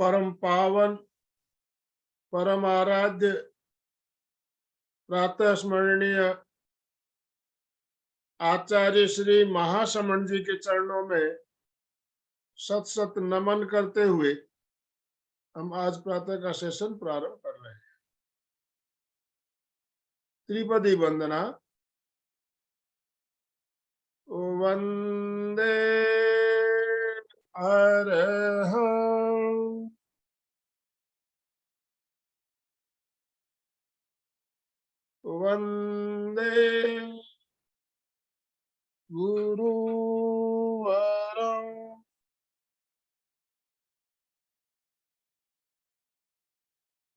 परम पावन परम आराध्य प्रातः स्मरणीय आचार्य श्री महासमण जी के चरणों में सत सत नमन करते हुए हम आज प्रातः का सेशन प्रारंभ कर रहे हैं। त्रिपदी वंदना। वंदे अरहं वंदे गुरुवरं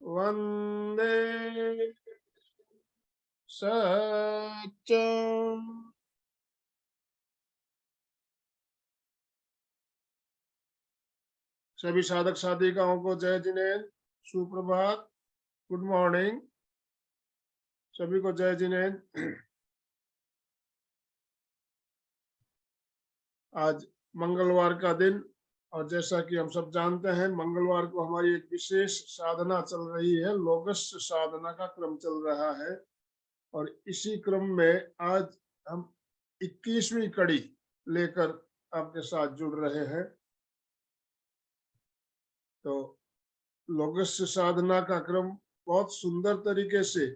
वंदे सत्यं सभी साधक साधिकाओं को जय जिनेन्द्र, सुप्रभात, गुड मॉर्निंग, सभी को जय जिनेन्द्र। आज मंगलवार का दिन और जैसा कि हम सब जानते हैं मंगलवार को हमारी एक विशेष साधना चल रही है, लोगस साधना का क्रम चल रहा है और इसी क्रम में आज हम 21वीं कड़ी लेकर आपके साथ जुड़ रहे हैं। तो लोगस साधना का क्रम बहुत सुंदर तरीके से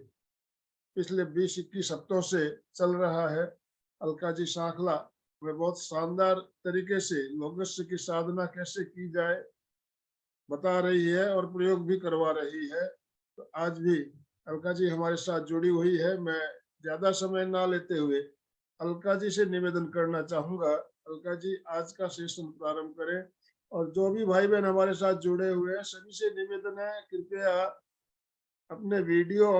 पिछले 20-21 हफ्तों से चल रहा है। अलका जी सांखला वे बहुत शानदार तरीके से लोगस की साधना कैसे की जाए बता रही है और प्रयोग भी करवा रही है। तो आज भी अलका जी हमारे साथ जुड़ी हुई है। मैं ज्यादा समय ना लेते हुए अलका जी से निवेदन करना चाहूंगा, अलका जी आज का सेशन प्रारंभ करें और जो भी भाई बहन हमारे साथ जुड़े हुए हैं सभी से निवेदन है कृपया अपने वीडियो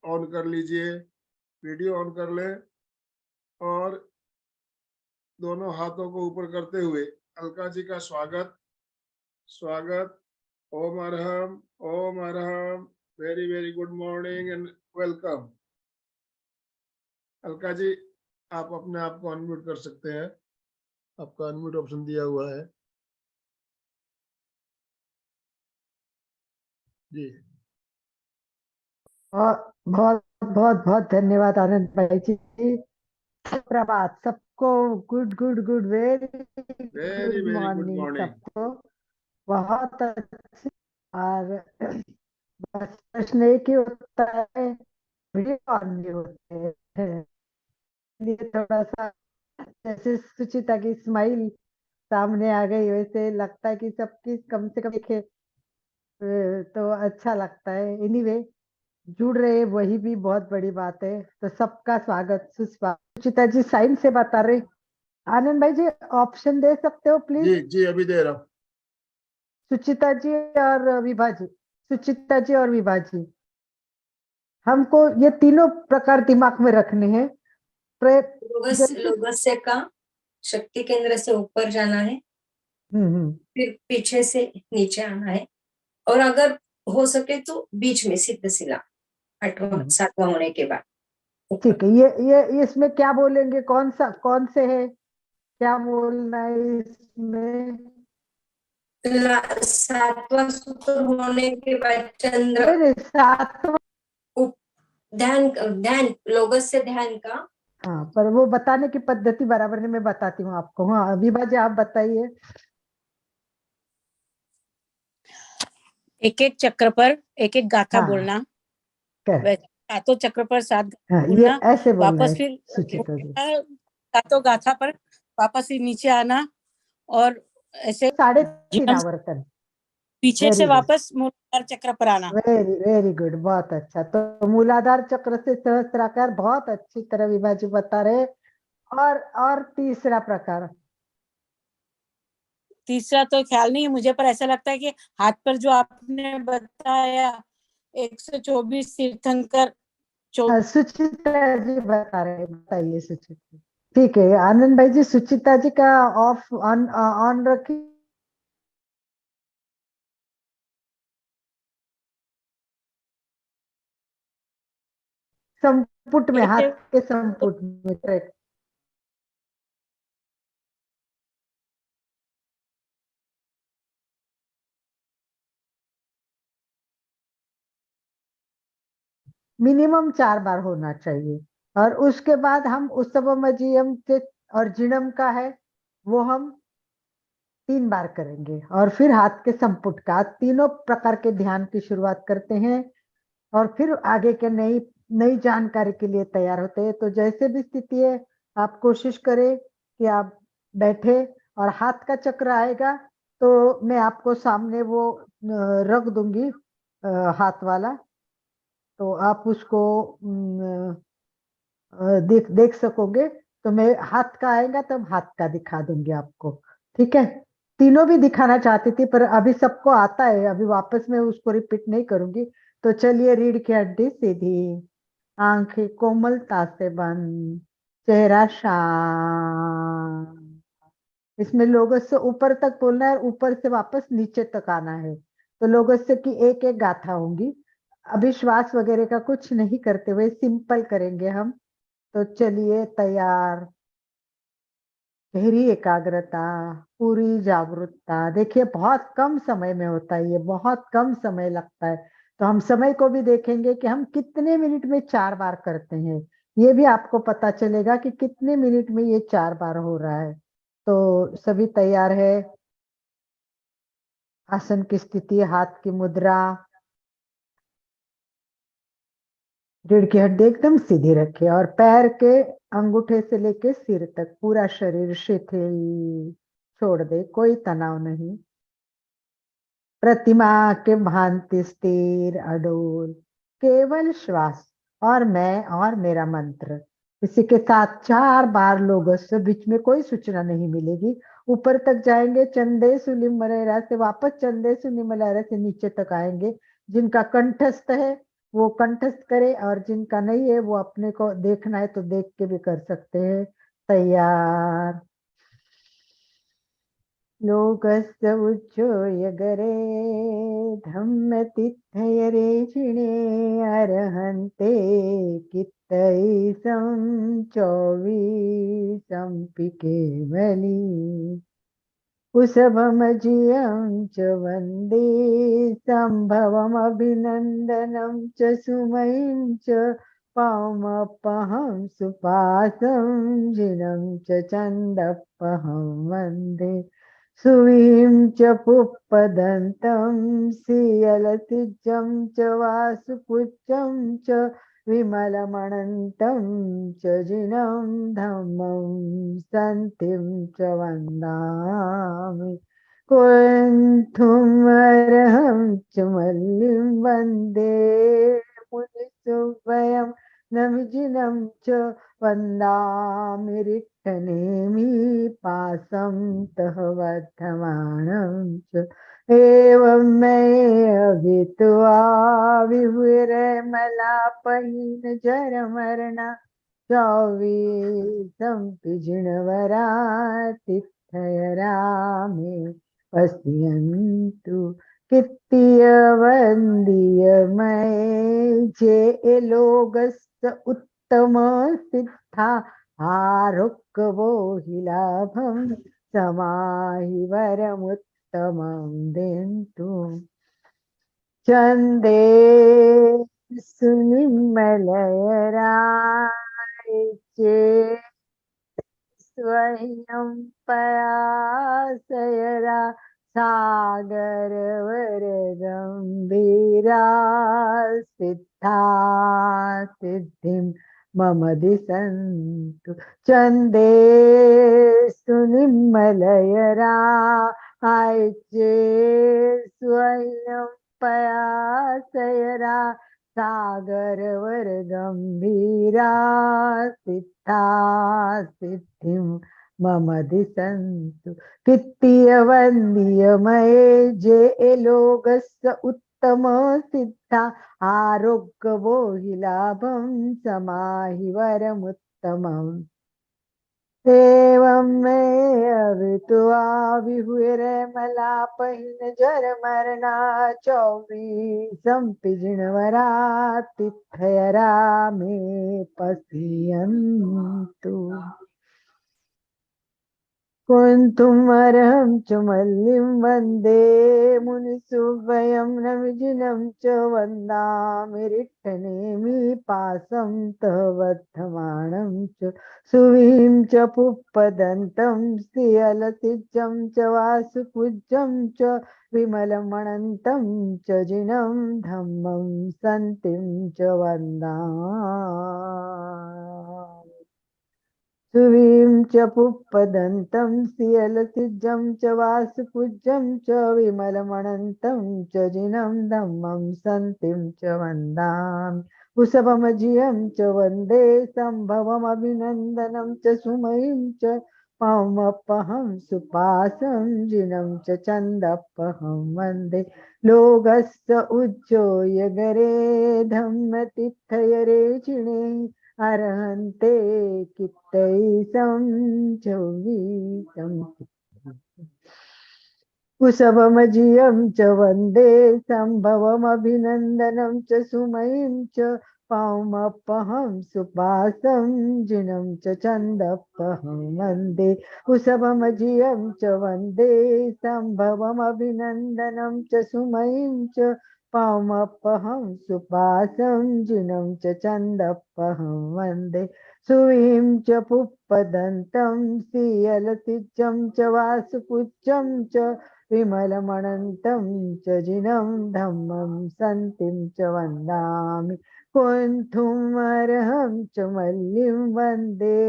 ऑन कर लीजिए, वीडियो ऑन कर लें और दोनों हाथों को ऊपर करते हुए अलका जी का स्वागत स्वागत। Om Arham, Om Arham, very very good morning and welcome. Alka ji आप अपने आप को अनम्यूट कर सकते हैं, आपका अनम्यूट ऑप्शन दिया हुआ है जी। बहुत बहुत बहुत बहुत धन्यवाद आनंद भाई जी। प्रभात सबको, good good good, very very good very good morning morning. सबको। बहुत अच्छी। और बस प्रश्न एक ही होता है, वीडियो ऑन नहीं होते हैं, इसलिए थोड़ा सा जैसे सुचिता की स्माइल सामने आ गई वैसे लगता है कि सबकी कम से कम दिखे तो अच्छा लगता है। एनीवे जुड़ रहे वही भी बहुत बड़ी बात है। तो सबका स्वागत सुस्वागत। सुचिता जी साइन से बता रहे। आनंद भाई जी ऑप्शन दे सकते हो प्लीज? जी जी अभी दे रहा हूँ। सुचिता जी और विभा जी, सुचिता जी और विभा जी, हमको ये तीनों प्रकार दिमाग में रखने हैं। लोगस्य का शक्ति केंद्र से ऊपर जाना है, फिर पीछे से नीचे आना है और अगर हो सके तो बीच में सिद्ध शिला 8वां 7वां होने के बाद। ठीक है, ये इसमें क्या बोलेंगे, कौन से है, क्या बोलना है इसमें? 7वां सूत्र होने के बाद चंद्र, नहीं 7वां। ध्यान ध्यान लोगस्य ध्यान का। हाँ पर वो बताने की पद्धति बराबर नहीं, मैं बताती हूँ आपको। हाँ विभा जी आप बताइए। एक एक चक्र पर एक एक गाथा हाँ, बोलना, क्या? सातों चक्र पर 7 हाँ, ये बोलना, ऐसे बोलना वापस है फिर सुचिता जी। सातों गाथा पर वापस ही नीचे आना और ऐसे 3.5 आवर्तन। पीछे से वापस मूलाधार चक्र पर आना। वेरी वेरी गुड, बहुत अच्छा। तो मूलाधार चक्र से सहस्त्राकार, बहुत अच्छी तरह विभा जी बता रहे। और तीसरा प्रकार? तीसरा तो ख्याल नहीं है मुझे, पर ऐसा लगता है कि हाथ पर जो आपने बताया 124 तीर्थंकर सुचिता जी बता रहे, बताइए सुचिता। ठीक है आनंद भाई जी, सुचिता जी का ऑफ ऑन रखिए। संपुट में, हाथ के संपुट में। मिनिमम 4 बार होना चाहिए। और उसके बाद हम उत्सवमजीयम के और जिणम का है वो हम 3 बार करेंगे। और फिर हाथ के संपुट का, तीनों प्रकार के ध्यान की शुरुआत करते हैं और फिर आगे के नई नई जानकारी के लिए तैयार होते हैं। तो जैसे भी स्थिति है, आप कोशिश करें कि आप बैठे और हाथ का चक्र आएगा तो मैं आपको सामने वो रख दूंगी हाथ वाला, तो आप उसको देख देख सकोगे। तो मैं हाथ का आएगा तब हाथ का दिखा दूंगी आपको, ठीक है। तीनों भी दिखाना चाहती थी पर अभी सबको आता है, अभी वापस मैं उसको रिपीट नहीं करूंगी। तो चलिए, रीढ़ की हड्डी सीधी, आंखें कोमलता से बंद, चेहरा शांत। इसमें लोगों से ऊपर तक बोलना है, ऊपर से वापस नीचे तक आना है। तो लोगों से की एक एक गाथा होंगी। अभी श्वास वगैरह का कुछ नहीं करते हुए सिंपल करेंगे हम। तो चलिए, तैयार, गहरी एकाग्रता, पूरी जागरूकता। देखिए बहुत कम समय में होता है, ये बहुत कम समय लगता है। तो हम समय को भी देखेंगे कि हम कितने मिनट में 4 बार करते हैं। ये भी आपको पता चलेगा कि कितने मिनट में ये 4 बार हो रहा है। तो सभी तैयार है? आसन की स्थिति, हाथ की मुद्रा, रीढ़ की हड्डी एकदम सीधी रखे और पैर के अंगूठे से लेके सिर तक पूरा शरीर शिथिल छोड़ दे, कोई तनाव नहीं। प्रतिमा के भांति स्थिर अडोल, केवल श्वास और मैं और मेरा मंत्र। इसी के साथ 4 बार लोगों से, बीच में कोई सूचना नहीं मिलेगी। ऊपर तक जाएंगे चंदे सुलिम मलेरा से, वापस चंदे सुलिम मलेरा से नीचे तक आएंगे। जिनका कंठस्थ है वो कंठस्थ करे और जिनका नहीं है वो अपने को देखना है तो देख के भी कर सकते हैं। तैयार। लोकस्य उच्चोयगरे धम्मतिथयरे जिणे अर्हन्ते कित्तैसं चौवीसं केवली कुशभमजियं च वन्दे सम्भवमभिनन्दनं च सुमयीं च पामपहं सुपासं जिनं च चन्दपहं वन्दे सुवीं च पुप्पदन्तं सीयलसिज्जं च वासुपुच्छं च विमलमणन्तं च जिनं धम्मं सन्तिं च वन्दामि कुन्थुमर्हं च मल्लिं वन्दे मुनिसुवयं नमिजिनं च वन्दामि रिक्तनेमि पासं तः वर्धमानं च एवं मे अभित्वा विहुरमलापहीन जरमरणा चौवीसं पिजिणवरा तिथयरामे पश्यन्तु कित्तीयवन्दीयमये जे लोगस्य उत्तम सिद्धा आरोग्यवो हि लाभं समाहि वरमुत्तमं देन्तु चन्दे सुनिर्मलयराय चे स्वयं पयासयरा सागरवर गंभीरा सिद्धा सिद्धिं मम दिशन्तु चन्दे सुनिर्मलयरा आयचे स्वयं पयासयरा सागरवर गंभीरा सिद्धा सिद्धिं मम दिशन्तु कित्तीयवन्दीयमये जे लोकस्य उत्तम सिद्धा आरोग्यवो हि लाभं समाहि वरमुत्तमम् एवं मे अवित्वा विहुरमलापहीन जरमरणा चौवीसं पिजिणवरा तिथयरा मे पश्यन्तु। कुन्तुम् अर्हं च मल्लिं वन्दे मुनिसुवयं नविजिनं च वन्दामि रिक्तनेमि पासं तः वर्धमानं च सुवीं च पुप्पदन्तं श्रियलसिजं च वासुपूज्यं च विमलमणन्तं च जिनं धम्मं सन्तिं च वन्दामि सुवीं च पुप्पदन्तं श्रियलसिजं च वासुपूज्यं च विमलमणन्तं च जिनं धम्मं सन्तिं च वन्दामि कुशभमजियं च वन्दे सम्भवमभिनन्दनं च सुमयीं च पौमपहं सुपासं जिनं च चन्दपहं वन्दे लोकस्य उज्जोय गरे धम्मतिथयरे चिणे अर्हन्ते कित्तैसं चौवीसं कुशभमजियं च वन्दे सम्भवमभिनन्दनं च सुमयीं च पौमपहं सुपासं जिनं च चन्दपहं वन्दे कुशभमजियं च वन्दे सम्भवमभिनन्दनं च सुमयीं च पौमपहं सुपासं जिनं च चन्दपहं वन्दे सुवीं च पुप्पदन्तं श्रियलसिजं च वासुपूज्यं च विमलमणन्तं च जिनं धम्मं सन्तिं च वन्दामि कुन्तुम् अर्हं च मल्लिं वन्दे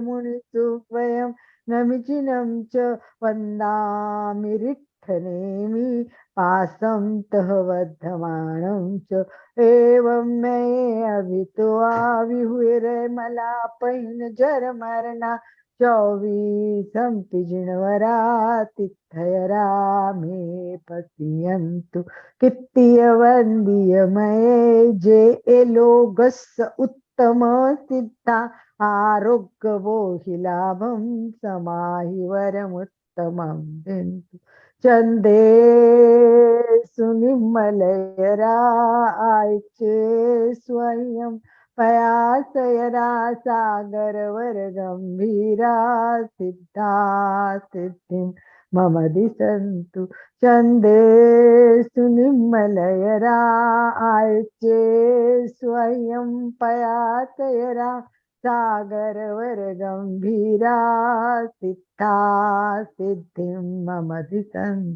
मुनिसुवयं नमिजिनं च वन्दामि रिक्थनेमि पासं तः वर्धमानं च एवं मे अभितो आविहुरे मलापैन जर मरना 24 पिजिणवरा तिथयरा मे पतियन्तु कित्तीय वन्दीय मये जे लोकस्य उत्तम सिद्धा आरोग्यवो हि लाभं समाहि वरमुत्तमं दिन्तु चंदे सुनिमलयरा आयचे स्वयं पयासयरा सागरवर गंभीरा सिद्धा सिद्धिं मम दिशन्तु चंदे सुनिमलयरा आयचे स्वयं पयासयरा सागरवर गंभीरा सिद्धा सिद्धिं मम दिशन्तु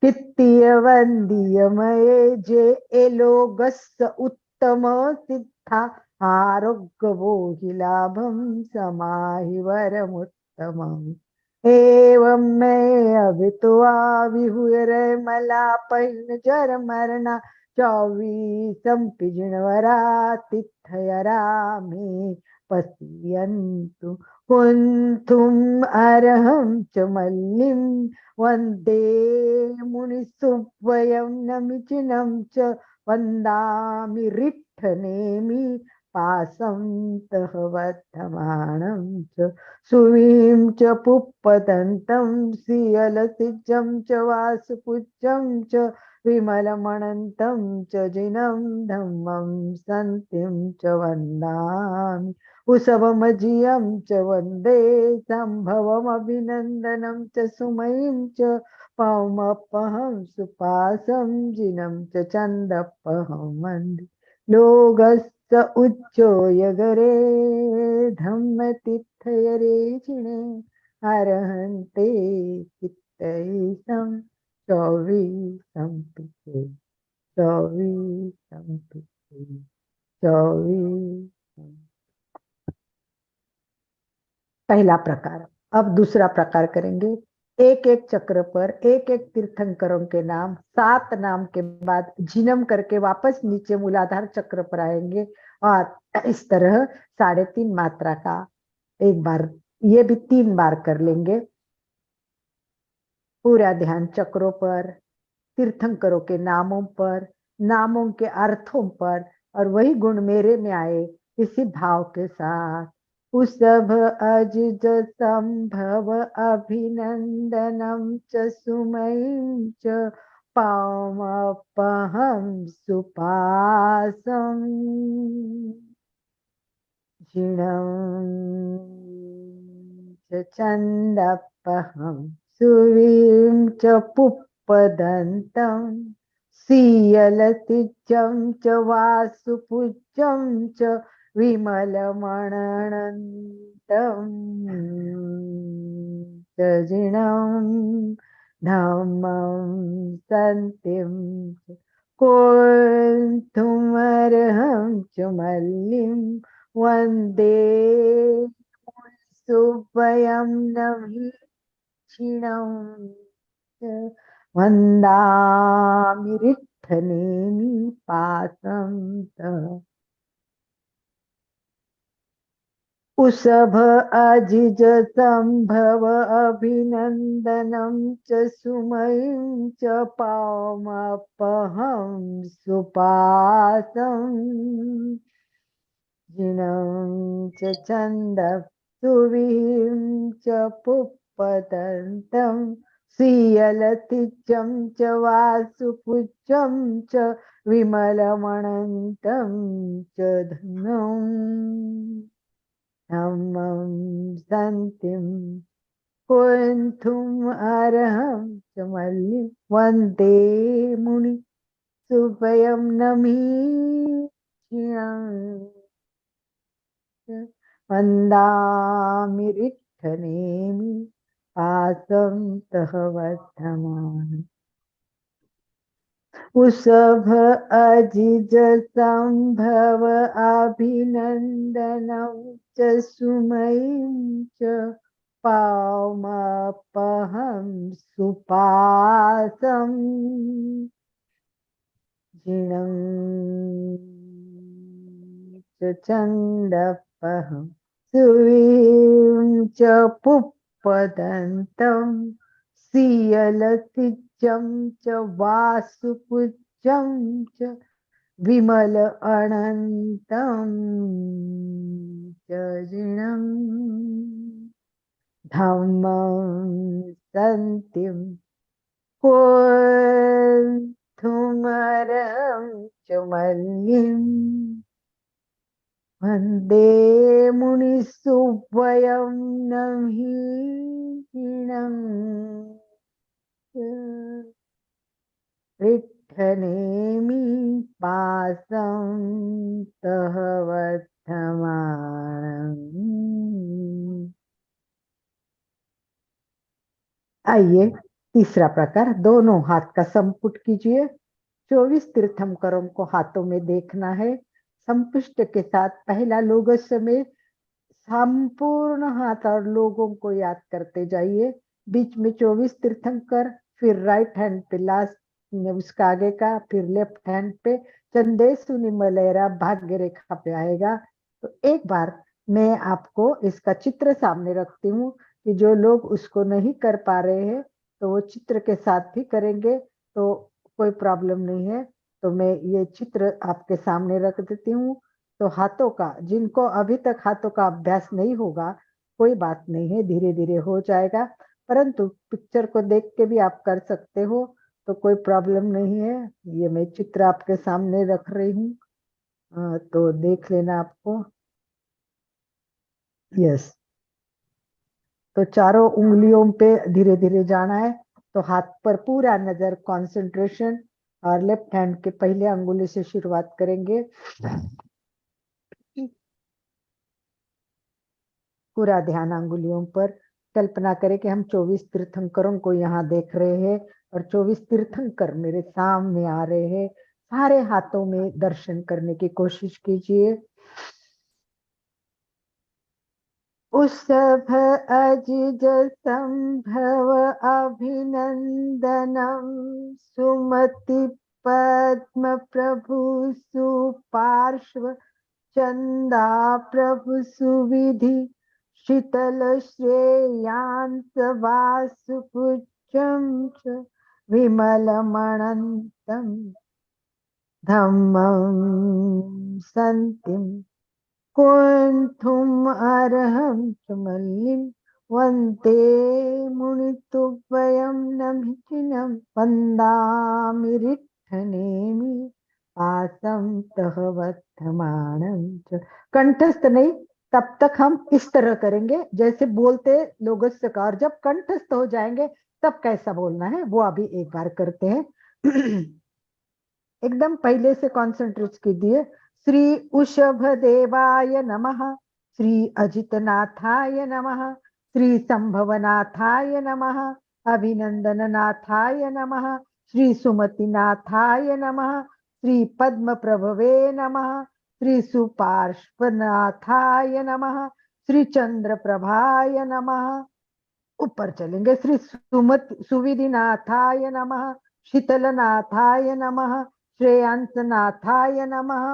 कित्तीय वन्दीय मये जे लोकस्य उत्तम सिद्धा आरोग्यवो हि लाभं समाहि वरमुत्तमम् एवं मे अभितो आविहुरे मलापैन जर मरना 24 पिजिणवरा तिथयरा मे पश्यन्तु कुन्तुम् अर्हं च मल्लिं वन्दे मुनिसुवयं नमिजिनं च वन्दामि रिक्थनेमि पासं तः वर्धमानं च सुवीं च पुप्पदन्तं श्रियलसिजं च वासुपूज्यं च विमलमणन्तं च जिनं धम्मं सन्तिं च वन्दामि कुशभमजियं च वन्दे सम्भवमभिनन्दनं च सुमयीं च पौमपहं सुपासं जिनं च चन्दपहं वन्दे लोकस्य उज्जोय गरे धम्मतिथयरे चिणे अर्हन्ते कित्तैसं 24 पिछे 24 पिछे 24। पहला प्रकार। अब दूसरा प्रकार करेंगे। एक एक चक्र पर एक एक तीर्थंकरों के नाम, 7 नाम के बाद जिनम करके वापस नीचे मूलाधार चक्र पर आएंगे और इस तरह 3.5 मात्रा का एक बार, ये भी 3 बार कर लेंगे। पूरा ध्यान चक्रों पर, तीर्थंकरों के नामों पर, नामों के अर्थों पर, और वही गुण मेरे में आए इसी भाव के साथ। कुशभ अजिज संभव अभिनंदनम च सुमयीं च पौमपहं सुपासं जिनं च चन्दपहं सुवीं च पुप्पदन्तं सीयलतिचं च वासुपुज्यं च विमलमणनन्तम् च जिनं धम्मं सन्तिं कोऽन्तुमर्हं च मल्लिं वन्दे सुभयं नभीषिणं वन्दामि रिक्थनेमि पासं तः उषभ अजिज संभव अभिनन्दनं च सुमयीं च पावमपहं सुपासम् जिनं च छन्दः सुवीं च पुप्पदन्तं सीयलतिचं च वासुपुच्छं च विमलमणन्तं च धम्मं सन्तिं कुन्थुम् अर्हं च मल्लिं वन्दे मुनि सुभयं नमीषिणम् वन्दामि रिक्थनेमि पासं तः वर्धमानम् उषभ अजिज संभव अभिनन्दनं च सुमयीं च पावमपहं सुपासम् जिनं च छन्दःपहं सुवीं च पुप्पदन्तं सीयलतिचं च वासुपुच्छं च विमल अनन्तं च जिनं धम्मं सन्तिं कोऽर्थमर्हं च मल्लिं वन्दे मुनिसुभयं नमीषिणम् रिक्थनेमि पासं तः वर्धमानम्। आइए तीसरा प्रकार, दोनों हाथ का संपुट कीजिए। 24 तीर्थंकरों को हाथों में देखना है। संपुष्ट के साथ पहला लोग समेत संपूर्ण हाथ और लोगों को याद करते जाइए। बीच में 24 तीर्थंकर, फिर राइट हैंड पे लास्ट उसका आगे का, फिर लेफ्ट हैंड पे चंदेसुनी मलेरा भाग्य रेखा पे आएगा। तो एक बार मैं आपको इसका चित्र सामने रखती हूँ कि जो लोग उसको नहीं कर पा रहे हैं तो वो चित्र के साथ भी करेंगे तो कोई प्रॉब्लम नहीं है। तो मैं ये चित्र आपके सामने रख देती हूँ। तो हाथों का, जिनको अभी तक हाथों का अभ्यास नहीं होगा कोई बात नहीं है, धीरे धीरे हो जाएगा, परंतु पिक्चर को देख के भी आप कर सकते हो तो कोई प्रॉब्लम नहीं है। ये मैं चित्र आपके सामने रख रही हूँ, तो देख लेना आपको। यस, तो चारों उंगलियों पे धीरे धीरे जाना है। तो हाथ पर पूरा नजर, कंसंट्रेशन, और लेफ्ट हैंड के पहले अंगुली से शुरुआत करेंगे। पूरा ध्यान अंगुलियों पर। कल्पना करें कि हम 24 तीर्थंकरों को यहाँ देख रहे हैं और 24 तीर्थंकर मेरे सामने आ रहे हैं। सारे हाथों में दर्शन करने की कोशिश कीजिए। उषभ अजिज संभव अभिनंदनम सुमति पद्म प्रभु सुपार्श्व चंदा प्रभु सुविधि शीतल श्रेयांस वासुपुच्छं च विमलमणन्तं धम्मं सन्तिं कुन्थुम् अर्हं च मल्लिं वन्दे मुनितुभ्यं नमिचिनं वन्दामि रिक्थनेमि पासं तः वर्धमानं च। कंठस्थ नहीं, तब तक हम इस तरह करेंगे जैसे बोलते लोगस्य का, और जब कंठस्थ हो जाएंगे तब कैसा बोलना है वो अभी एक बार करते हैं। एकदम पहले से कॉन्सेंट्रेट कीजिए। श्री उषभ देवाय नमः, श्री अजितनाथाय नमः, श्री संभवनाथाय नमः, अभिनंदननाथाय नमः, श्री सुमतिनाथाय नमः, श्री पद्म प्रभवे नमः, श्री सुपार्श्वनाथाय नमः, श्री चंद्र प्रभाय नमः। ऊपर चलेंगे। श्री सुविधिनाथाय नमः, शीतलनाथाय नमः, श्रेयांसनाथाय नमः,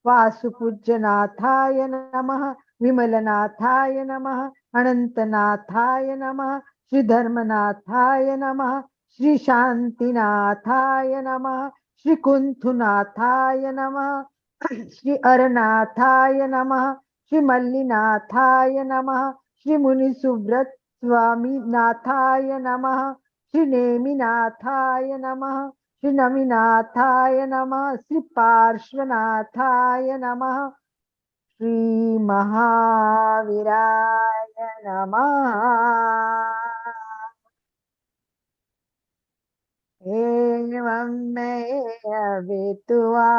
वासुपूज्यनाथाय नमः, विमलनाथाय नमः, अनंतनाथाय नमः, श्री धर्मनाथाय नमः, श्री शांतिनाथाय नमः, श्री कुंथुनाथाय नमः, श्री अरनाथाय नमः, श्री मल्लिनाथाय नमः, श्री मुनि सुव्रत स्वामी नाथाय नमः, श्री नेमिनाथाय नमः, श्री नमिनाथाय नमः, श्री पार्श्वनाथाय नमः, श्री महावीराय नमः। एवं मैं अभितुआ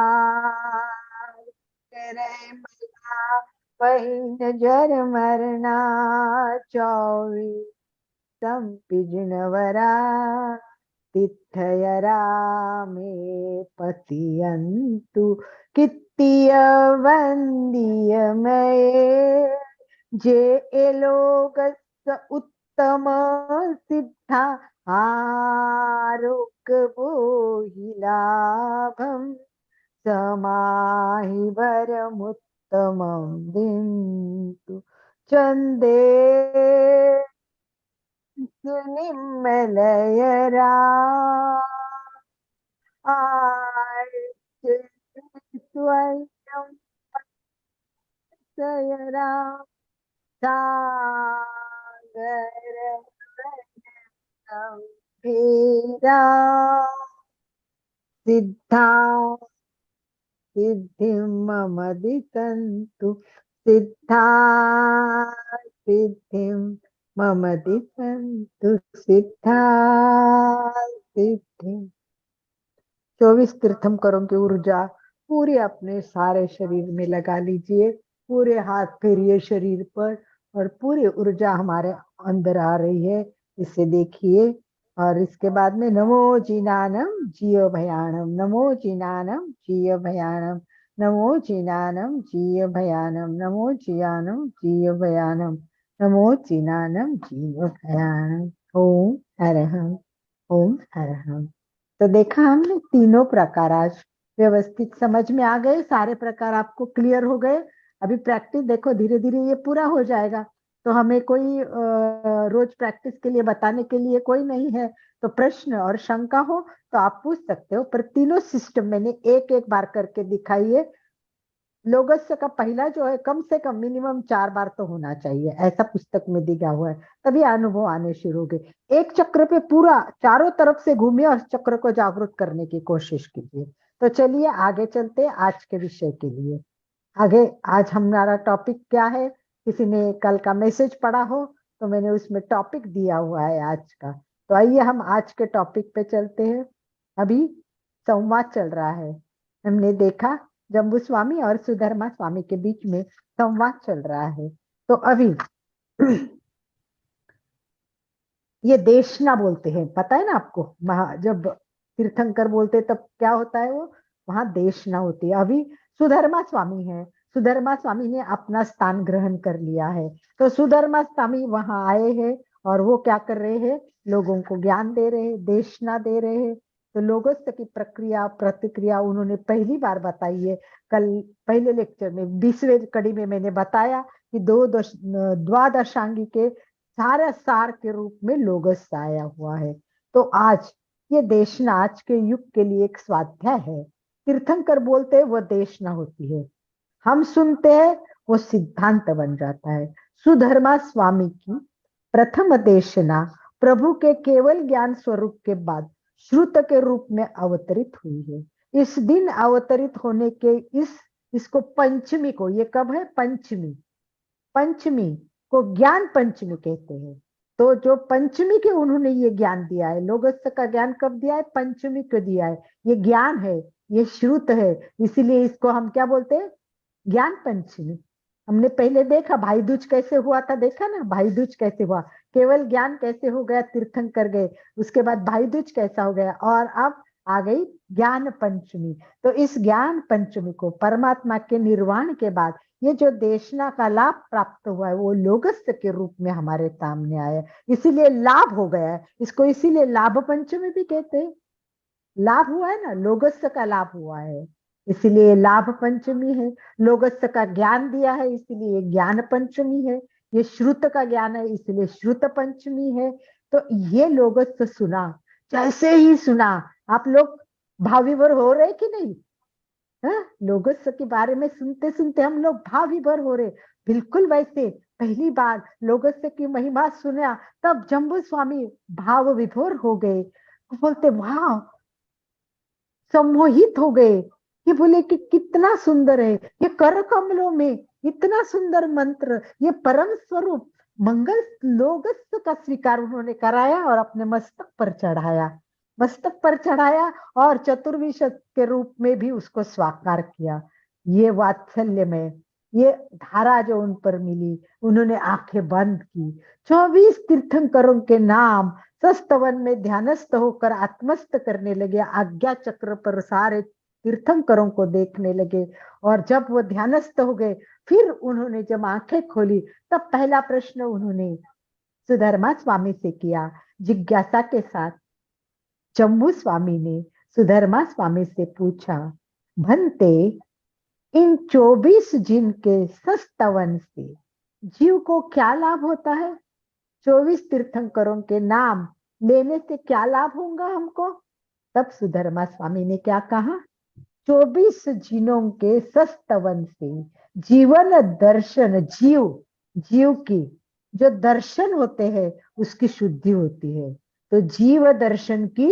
वही नजर मरना 24 पिजनवरा तिथयरा में पतियंतु कित्तीय वंदीय में जे एलोकस्य उत्तम सिद्धा आरोग्य लाभम समाहि वरमुत्तमं दिन्तु चंदे निर्मलयरा स्वयं सयरा सागर भेदा सिद्धा सिद्धिं मम दिशन्तु सिद्धा सिद्धिं मम दिशन्तु सिद्धा सिद्धिं। 24 तीर्थंकरों की ऊर्जा पूरे अपने सारे शरीर में लगा लीजिए। पूरे हाथ फेरिए शरीर पर और पूरी ऊर्जा हमारे अंदर आ रही है, इसे देखिए। और इसके बाद में नमो जिनानम जियो भयानम, नमो जिनानम जियो भयानम, नमो जिनानम जियो भयानम, नमो जियानम जियो भयानम, नमो जिनानम जियो भयानम। ओम अरहम, ओम अरहम। तो देखा हमने तीनों प्रकार आज व्यवस्थित समझ में आ गए, सारे प्रकार आपको क्लियर हो गए। अभी प्रैक्टिस देखो, धीरे धीरे ये पूरा हो जाएगा। तो हमें कोई रोज प्रैक्टिस के लिए बताने के लिए कोई नहीं है, तो प्रश्न और शंका हो तो आप पूछ सकते हो। पर तीनों सिस्टम मैंने एक एक बार करके दिखाइए। लोगस्य का पहला जो है कम से कम मिनिमम 4 बार तो होना चाहिए, ऐसा पुस्तक में दिया हुआ है, तभी अनुभव आने शुरू हो गए। एक चक्र पे पूरा चारों तरफ से घूमिए और चक्र को जागृत करने की कोशिश कीजिए। तो चलिए आगे चलते आज के विषय के लिए। आगे आज हमारा टॉपिक क्या है? किसी ने कल का मैसेज पढ़ा हो तो मैंने उसमें टॉपिक दिया हुआ है आज का। तो आइए हम आज के टॉपिक पे चलते हैं। अभी संवाद चल रहा है, हमने देखा जम्बू स्वामी और सुधर्मा स्वामी के बीच में संवाद चल रहा है। तो अभी ये देशना बोलते हैं, पता है ना आपको? जब तीर्थंकर बोलते तब क्या होता है, वो वहां देशना होती है। अभी सुधर्मा स्वामी है, सुधर्मा स्वामी ने अपना स्थान ग्रहण कर लिया है। तो सुधर्मा स्वामी वहां आए हैं और वो क्या कर रहे हैं? लोगों को ज्ञान दे रहे हैं, देशना दे रहे हैं। तो लोगोस्य की प्रक्रिया प्रतिक्रिया उन्होंने पहली बार बताई है। कल पहले लेक्चर में 20वें कड़ी में मैंने बताया कि द्वादशांगी के सारा सार के रूप में लोगस्य आया हुआ है। तो आज ये देशना आज के युग के लिए एक स्वाध्याय है। तीर्थंकर बोलते हैं वो देशना होती है, हम सुनते हैं वो सिद्धांत बन जाता है। सुधर्मा स्वामी की प्रथम देशना प्रभु के केवल ज्ञान स्वरूप के बाद श्रुत के रूप में अवतरित हुई है। इस दिन अवतरित होने के इसको पंचमी को, ये कब है? पंचमी, पंचमी को ज्ञान पंचमी कहते हैं। तो जो पंचमी के उन्होंने ये ज्ञान दिया है, लोगस्य का ज्ञान कब दिया है? पंचमी को दिया है। ये ज्ञान है, ये श्रुत है, इसीलिए इसको हम क्या बोलते हैं? ज्ञान पंचमी। हमने पहले देखा भाई दूज कैसे हुआ था, देखा ना भाई दूज कैसे हुआ, केवल ज्ञान कैसे हो गया, तीर्थंकर गए, उसके बाद भाई दूज कैसा हो गया, और अब आ गई ज्ञान पंचमी। तो इस ज्ञान पंचमी को परमात्मा के निर्वाण के बाद ये जो देशना का लाभ प्राप्त हुआ है वो लोगस्य के रूप में हमारे सामने आया, इसीलिए लाभ हो गया है। इसको इसीलिए लाभ पंचमी भी कहते हैं। लाभ हुआ है ना, लोगस्य का लाभ हुआ है, इसीलिए लाभ पंचमी है। लोगस्य का ज्ञान दिया है, इसीलिए ज्ञान पंचमी है। ये श्रुत का ज्ञान है, इसलिए श्रुत पंचमी है। तो ये लोगस्य सुना, जैसे ही सुना आप लोग भाव विभोर हो रहे कि नहीं? लोगस्य के बारे में सुनते सुनते हम लोग भाव विभोर हो रहे। बिल्कुल वैसे पहली बार लोगस्य की महिमा सुना तब जम्बू स्वामी भाव विभोर हो गए, बोलते वाह, सम्मोहित हो गए। ये बोले कि कितना सुंदर है ये कर कमलों में इतना सुंदर मंत्र, ये परम स्वरूप मंगल लोगस्य का स्वीकार उन्होंने कराया और अपने मस्तक पर चढ़ाया, मस्तक पर चढ़ाया और चतुर्विश के रूप में भी उसको स्वीकार किया। ये वात्सल्य में ये धारा जो उन पर मिली, उन्होंने आंखें बंद की, 24 तीर्थंकरों के नाम सस्तवन में ध्यानस्थ होकर आत्मस्थ करने लगे, आज्ञा चक्र पर सारे तीर्थंकरों को देखने लगे। और जब वो ध्यानस्थ हो गए, फिर उन्होंने जब आंखें खोली तब पहला प्रश्न उन्होंने सुधर्मा स्वामी से किया, जिज्ञासा के साथ। जम्बू स्वामी ने सुधर्मा स्वामी से पूछा, भंते इन 24 जिन के सस्तवन से जीव को क्या लाभ होता है? 24 तीर्थंकरों के नाम लेने से क्या लाभ होगा हमको? तब सुधर्मा स्वामी ने क्या कहा, 24 जिनों के सस्तवन से जीवन दर्शन, जीव की जो दर्शन होते हैं उसकी शुद्धि होती है। तो जीव दर्शन की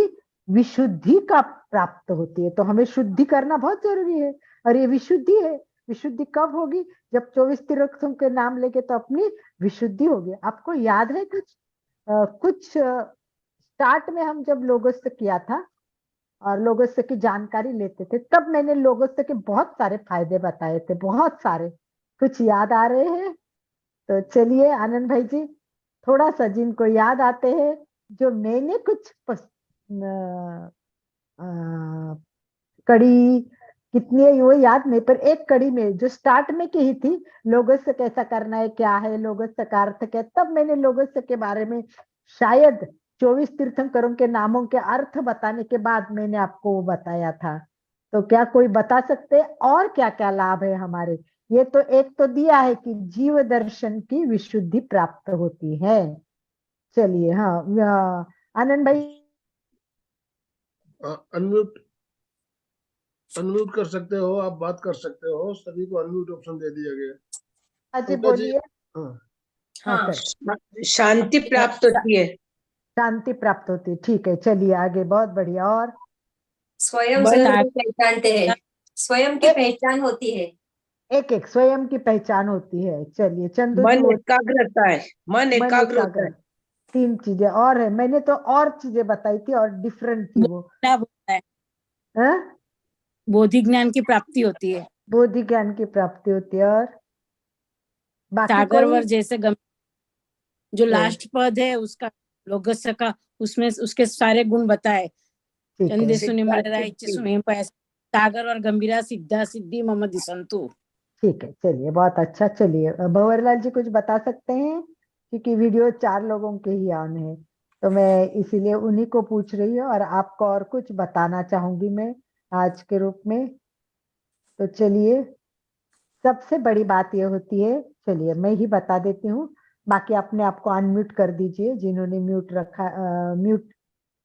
विशुद्धि का प्राप्त होती है। तो हमें शुद्धि करना बहुत जरूरी है, और ये विशुद्धि है। विशुद्धि कब होगी? जब 24 तीर्थों के नाम लेके तो अपनी विशुद्धि होगी। आपको याद है कुछ स्टार्ट में हम जब लोगस्य किया था और लोगस्य की जानकारी लेते थे, तब मैंने लोगस्य के बहुत सारे फायदे बताए थे, बहुत सारे। कुछ याद आ रहे हैं? तो चलिए आनंद भाई जी, थोड़ा सा जिनको याद आते हैं, जो मैंने कुछ कड़ी कितनी है वो याद नहीं, पर एक कड़ी में जो स्टार्ट में की ही थी, लोगस्य कैसा करना है, क्या है लोगस्य का अर्थ क्या, तब मैंने लोगस्य के बारे में शायद 24 तीर्थंकरों के नामों के अर्थ बताने के बाद मैंने आपको वो बताया था। तो क्या कोई बता सकते और क्या क्या लाभ है हमारे? ये तो एक तो दिया है कि जीव दर्शन की विशुद्धि प्राप्त होती है। चलिए हाँ आनंद भाई अनम्यूट अनम्यूट कर सकते हो, आप बात कर सकते हो, सभी को अनम्यूट ऑप्शन दे दिया गया। जी बोलिए। हाँ, शांति प्राप्त होती है, शांति प्राप्त होती है, ठीक है। चलिए आगे, बहुत बढ़िया। और स्वयं को पहचानते हैं, स्वयं की पहचान होती है, एक स्वयं की पहचान होती है। चलिए चंदू मन जी, एकाग्र होता है, मन एकाग्र होता है। 3 चीजें और है, मैंने तो और चीजें बताई थी और डिफरेंट थी वो। बोधि ज्ञान की प्राप्ति होती है, बोधि ज्ञान की प्राप्ति होती है। और बाकी सागरवर जैसे जो लास्ट पद है उसका लोगस्य का, उसमें उसके सारे गुण बताए। चंदे सुने सागर और गंभीरा सिद्धा सिद्धि मम दिसंतु। ठीक है, चलिए बहुत अच्छा। चलिए भंवरलाल जी कुछ बता सकते हैं, क्योंकि वीडियो 4 लोगों के ही ऑन है, तो मैं इसीलिए उन्हीं को पूछ रही हूँ और आपको और कुछ बताना चाहूंगी मैं आज के रूप में। तो चलिए, सबसे बड़ी बात यह होती है, चलिए मैं ही बता देती हूँ, बाकी अपने आप को अनम्यूट कर दीजिए, जिन्होंने म्यूट रखा म्यूट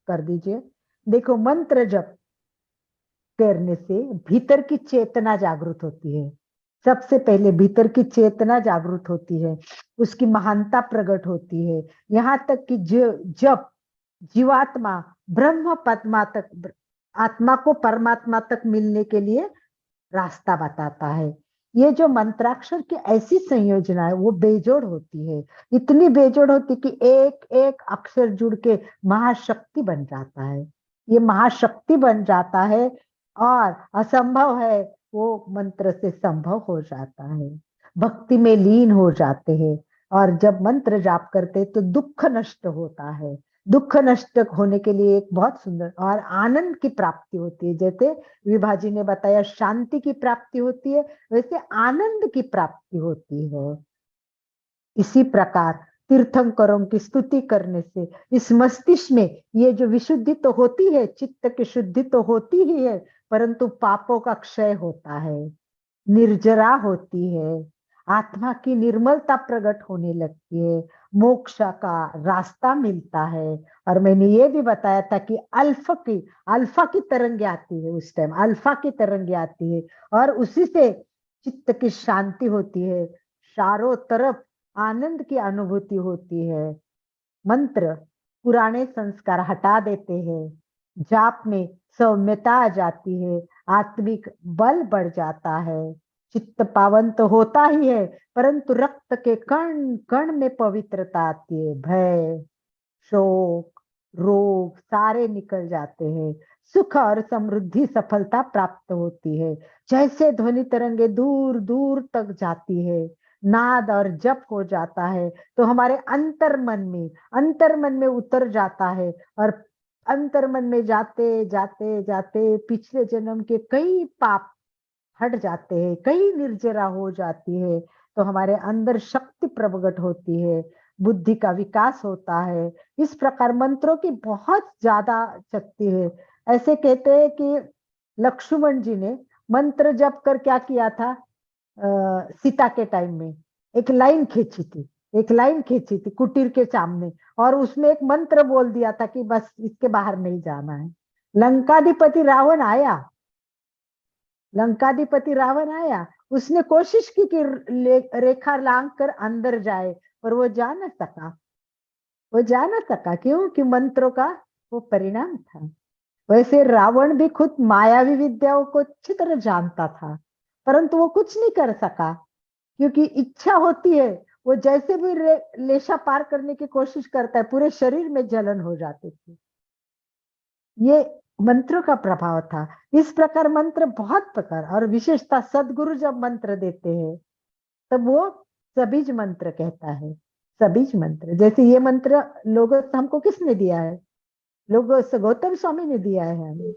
कर दीजिए। देखो, मंत्र जप करने से भीतर की चेतना जागृत होती है। सबसे पहले भीतर की चेतना जागृत होती है, उसकी महानता प्रकट होती है। यहाँ तक कि जब जीवात्मा ब्रह्म पद्मा तक, आत्मा को परमात्मा तक मिलने के लिए रास्ता बताता है। ये जो मंत्राक्षर की ऐसी संयोजना है वो बेजोड़ होती है, इतनी बेजोड़ होती कि एक एक अक्षर जुड़ के महाशक्ति बन जाता है। ये महाशक्ति बन जाता है और असंभव है वो मंत्र से संभव हो जाता है। भक्ति में लीन हो जाते हैं और जब मंत्र जाप करते तो दुख नष्ट होता है। दुख नष्ट होने के लिए एक बहुत सुंदर और आनंद की प्राप्ति होती है। जैसे विभा जी ने बताया शांति की प्राप्ति होती है, वैसे आनंद की प्राप्ति होती है। इसी प्रकार तीर्थंकरों की स्तुति करने से इस मस्तिष्क में ये जो विशुद्धि तो होती है, चित्त की शुद्धि तो होती ही है, परंतु पापों का क्षय होता है, निर्जरा होती है, आत्मा की निर्मलता प्रकट होने लगती है, मोक्ष का रास्ता मिलता है। और मैंने ये भी बताया था कि अल्फा की तरंगे आती है, उस टाइम अल्फा की तरंगे आती है और उसी से चित्त की शांति होती है, चारों तरफ आनंद की अनुभूति होती है। मंत्र पुराने संस्कार हटा देते हैं, जाप में सौम्यता आ जाती है, आत्मिक बल बढ़ जाता है, चित्त पावन तो होता ही है, परंतु रक्त के कण कण में पवित्रता आती है। भय, शोक, रोग सारे निकल जाते हैं, सुख और समृद्धि सफलता प्राप्त होती है। जैसे ध्वनि तरंगे दूर दूर तक जाती है, नाद और जप हो जाता है, तो हमारे अंतर मन में उतर जाता है और अंतर मन में जाते जाते जाते पिछले जन्म के कई पाप हट जाते हैं, कई निर्जरा हो जाती है, तो हमारे अंदर शक्ति प्रकट होती है, बुद्धि का विकास होता है। इस प्रकार मंत्रों की बहुत ज्यादा शक्ति है। ऐसे कहते हैं कि लक्ष्मण जी ने मंत्र जप कर क्या किया था, सीता के टाइम में एक लाइन खींची थी कुटीर के सामने और उसमें एक मंत्र बोल दिया था कि बस इसके बाहर नहीं जाना है। लंकाधिपति रावण आया, उसने कोशिश की कि रेखा लांग कर अंदर जाए, पर वो जा न सका। क्यों? कि मंत्रों का वो परिणाम था। वैसे रावण भी खुद मायावी विद्याओं को अच्छी तरह जानता था, परंतु वो कुछ नहीं कर सका, क्योंकि इच्छा होती है, वो जैसे भी लेशा पार करने की कोशिश करता है, पूरे शरीर में जलन हो जाती थी। ये मंत्रों का प्रभाव था। इस प्रकार मंत्र बहुत प्रकार, और विशेषता सदगुरु जब मंत्र देते हैं तब वो सबीज मंत्र कहता है। सबीज मंत्र जैसे ये मंत्र लोगों हमको किसने दिया है? गौतम स्वामी ने दिया है हमें।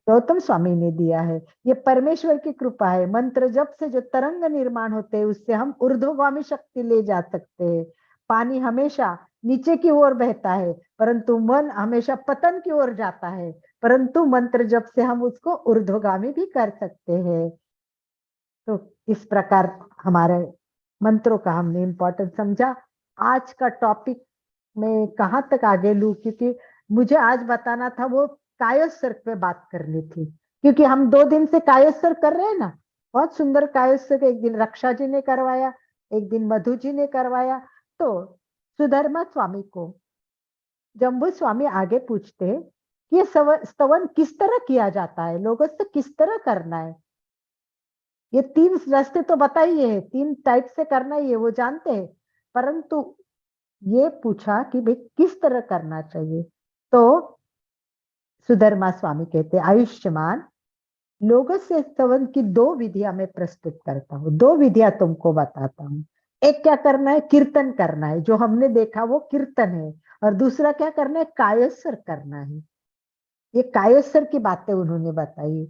गौतम स्वामी ने दिया है। ये परमेश्वर की कृपा है। मंत्र जप से जो तरंग निर्माण होते हैं उससे हम ऊर्ध्वगामी शक्ति ले जा सकते हैं। पानी हमेशा नीचे की ओर बहता है, परंतु मन हमेशा पतन की ओर जाता है, परंतु मंत्र जप से हम उसको ऊर्ध्वगामी भी कर सकते हैं। तो इस प्रकार हमारे मंत्रों का हमने इम्पोर्टेंस समझा। आज का टॉपिक मैं कहाँ तक आगे लूं, क्योंकि मुझे आज बताना था वो कायोत्सर्ग पे बात करनी थी, क्योंकि हम 2 दिन से कायोत्सर्ग कर रहे हैं ना। बहुत सुंदर कायोत्सर्ग, एक दिन रक्षा जी ने करवाया, एक दिन मधु जी ने करवाया। तो सुधर्मा स्वामी को जम्बू स्वामी आगे पूछते हैं कि ये स्तवन किस तरह किया जाता है, लोगों से किस तरह करना है। ये 3 रास्ते तो बताइए है, 3 टाइप से करना ही है, वो जानते हैं, परंतु ये पूछा कि भाई किस तरह करना चाहिए। तो सुधर्मा स्वामी कहते आयुष्मान, लोगों से स्तवन की 2 विधियां मैं प्रस्तुत करता हूँ, 2 विधियां तुमको बताता हूँ। एक क्या करना है, कीर्तन करना है, जो हमने देखा वो कीर्तन है, और दूसरा क्या करना है, कायोत्सर्ग करना है। ये कायोत्सर्ग की बातें उन्होंने बताई।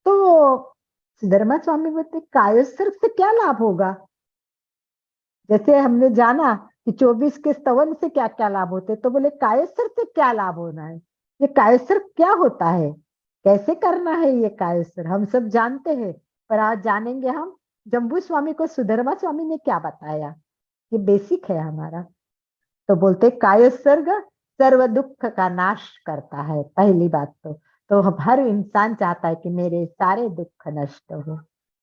तो सुधर्मा स्वामी बोलते कायोत्सर्ग से क्या लाभ होगा? जैसे हमने जाना कि 24 के स्तवन से क्या क्या लाभ होते, तो बोले कायोत्सर्ग से क्या लाभ होना है, ये कायोत्सर्ग क्या होता है, कैसे करना है ये कायोत्सर्ग, हम सब जानते हैं, पर आज जानेंगे हम जम्बू स्वामी को सुधर्मा स्वामी ने क्या बताया। ये बेसिक है हमारा। तो बोलते कायोत्सर्ग सर्व दुख का नाश करता है। पहली बात तो हर इंसान चाहता है कि मेरे सारे दुख नष्ट हो।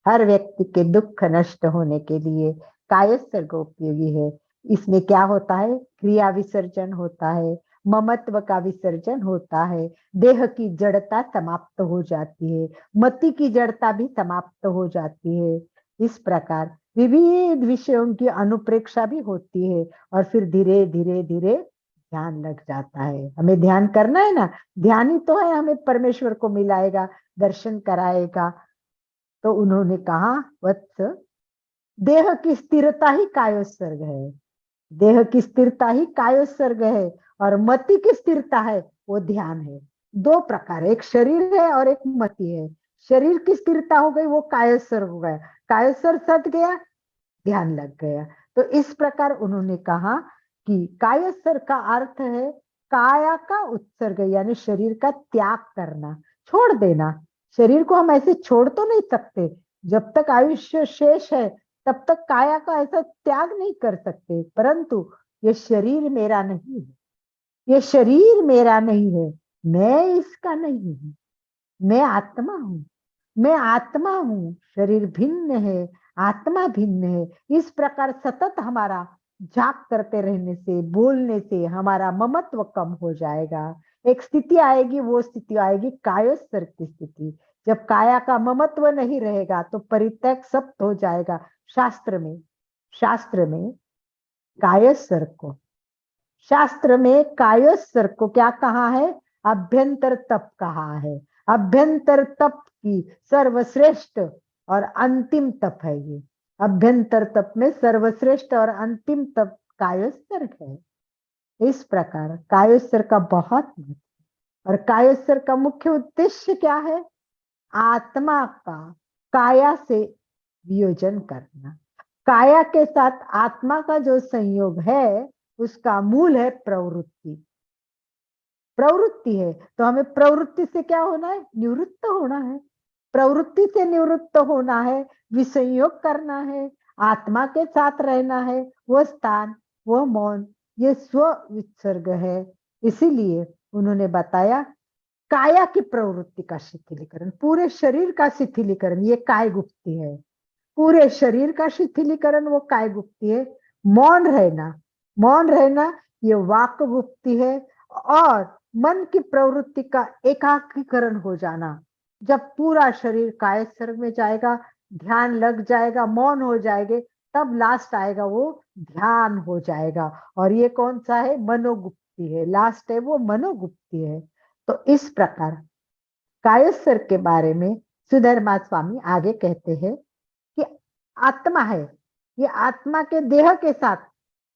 हर व्यक्ति के दुख नष्ट होने के लिए कायोत्सर्ग उपयोगी है। इसमें क्या होता है, क्रिया विसर्जन होता है, ममत्व का विसर्जन होता है, देह की जड़ता समाप्त हो जाती है, मति की जड़ता भी समाप्त हो जाती है। इस प्रकार विविध विषयों की अनुप्रेक्षा भी होती है और फिर धीरे धीरे धीरे ध्यान लग जाता है। हमें ध्यान करना है ना, ध्यान ही तो है हमें परमेश्वर को मिलाएगा, दर्शन कराएगा। तो उन्होंने कहा, वत्स, देह की स्थिरता ही कायोत्सर्ग है, देह की स्थिरता ही कायोत्सर्ग है, और मति की स्थिरता है वो ध्यान है। दो प्रकार, एक शरीर है और एक मति है। शरीर की स्थिरता हो गई वो कायोत्सर्ग हो गया, कायोत्सर्ग सद गया, ध्यान लग गया। तो इस प्रकार उन्होंने कहा कि कायोत्सर्ग का अर्थ है काया का उत्सर्ग, यानी शरीर का त्याग करना, छोड़ देना। शरीर को हम ऐसे छोड़ तो नहीं सकते, जब तक आयुष्य शेष है तब तक काया का ऐसा त्याग नहीं कर सकते, परंतु ये शरीर मेरा नहीं है, ये शरीर मेरा नहीं है, मैं इसका नहीं हूं, मैं आत्मा हूं, मैं आत्मा हूं, शरीर भिन्न है, आत्मा भिन्न है। इस प्रकार सतत हमारा जाप करते रहने से, बोलने से हमारा ममत्व कम हो जाएगा। एक स्थिति आएगी, वो स्थिति आएगी कायोत्सर्ग की स्थिति। जब काया का ममत्व नहीं रहेगा तो परित्याग सप्त हो जाएगा। शास्त्र में कायोत्सर्ग को, शास्त्र में कायोत्सर्ग को क्या कहा है? अभ्यंतर तप कहा है। अभ्यंतर तप की सर्वश्रेष्ठ और अंतिम तप है ये। अभ्यंतर तप में सर्वश्रेष्ठ और अंतिम तप कायोत्सर्ग है। इस प्रकार कायोत्सर्ग का बहुत महत्व, और कायोत्सर्ग का मुख्य उद्देश्य क्या है? आत्मा का काया से वियोजन करना। काया के साथ आत्मा का जो संयोग है उसका मूल है प्रवृत्ति। प्रवृत्ति है तो हमें प्रवृत्ति से क्या होना है? निवृत्त होना है। प्रवृत्ति से निवृत्त होना है, विसंयोग करना है, आत्मा के साथ रहना है। वो स्थान, वो मौन, ये स्व विसर्ग है। इसीलिए उन्होंने बताया काया की प्रवृत्ति का शिथिलीकरण, पूरे शरीर का शिथिलीकरण, ये काय गुप्ती है। पूरे शरीर का शिथिलीकरण वो काय गुप्ती है। मौन रहना, मौन रहना ये वाक गुप्ती है। और मन की प्रवृत्ति का एकाकीकरण हो जाना, जब पूरा शरीर कायोत्सर्ग में जाएगा, ध्यान लग जाएगा, मौन हो जाएंगे, तब लास्ट आएगा वो ध्यान हो जाएगा। और ये कौन सा है? मनोगुप्ती है, लास्ट है वो मनोगुप्ती है। तो इस प्रकार कायोत्सर्ग के बारे में सुधर्मा स्वामी आगे कहते हैं कि आत्मा है, ये आत्मा के देह के साथ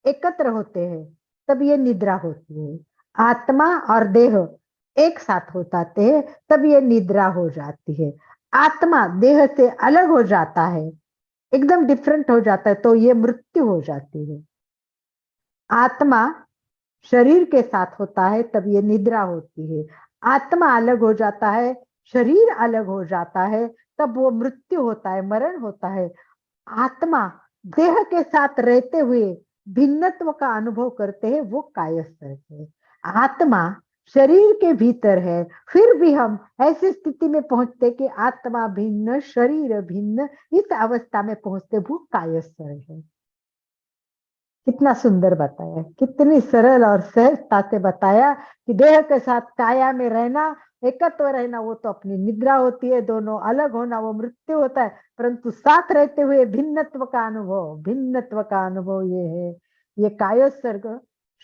एकत्र होते हैं तब ये निद्रा होती है। आत्मा और देह एक साथ हो जाते हैं तब ये निद्रा हो जाती है। आत्मा देह से अलग हो जाता है, एकदम डिफरेंट हो जाता है, तो ये मृत्यु हो जाती है। आत्मा शरीर के साथ होता है तब ये निद्रा होती है। आत्मा अलग हो जाता है, शरीर अलग हो जाता है, तब वो मृत्यु होता है, मरण होता है। आत्मा देह के साथ रहते हुए भिन्नत्व का अनुभव करते हैं, वो कायोत्सर्ग है। आत्मा शरीर के भीतर है, फिर भी हम ऐसी स्थिति में पहुंचते कि आत्मा भिन्न, शरीर भिन्न, इस अवस्था में पहुंचते, वो कायोत्सर्ग है। कितना सुंदर बताया, कितनी सरल और सहजता से बताया कि देह के साथ काया में रहना, एकत्व रहना, वो तो अपनी निद्रा होती है, दोनों अलग होना वो मृत्यु होता है, परंतु साथ रहते हुए भिन्नत्व का अनुभव, भिन्नत्व का अनुभव ये है। ये कायोत्सर्ग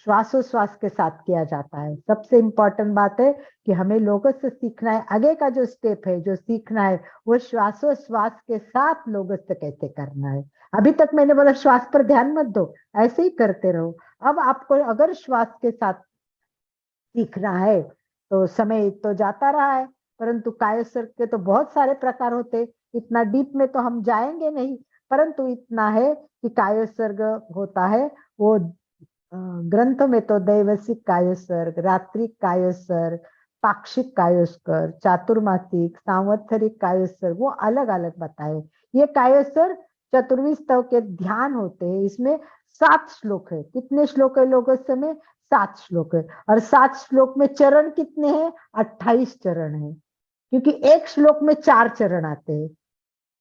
श्वासोश्वास के साथ किया जाता है। सबसे इंपॉर्टेंट बात है कि हमें लोगों से सीखना है, आगे का जो स्टेप है, जो सीखना है, वो श्वासोश्वास के साथ लोगों से कैसे करना है। अभी तक मैंने बोला श्वास पर ध्यान मत दो, ऐसे ही करते रहो। अब आपको अगर श्वास के साथ सीखना है तो समय तो जाता रहा है, परंतु कायोत्सर्ग के तो बहुत सारे प्रकार होते, इतना डीप में तो हम जाएंगे नहीं, परंतु इतना है कि कायोत्सर्ग होता है वो ग्रंथों में तो दैवसिक कायोत्सर्ग, रात्रिक कायोत्सर्ग, पाक्षिक कायोत्सर्ग, चातुर्मासिक, सांवत्सरिक कायोत्सर्ग, वो अलग अलग बताए। ये कायोत्सर्ग चतुर्विश स्तव के ध्यान होते हैं। इसमें 7 श्लोक है। कितने श्लोक है लोगों में? 7 श्लोक है। और 7 श्लोक में चरण कितने हैं? 28 चरण है, क्योंकि एक श्लोक में 4 चरण आते हैं।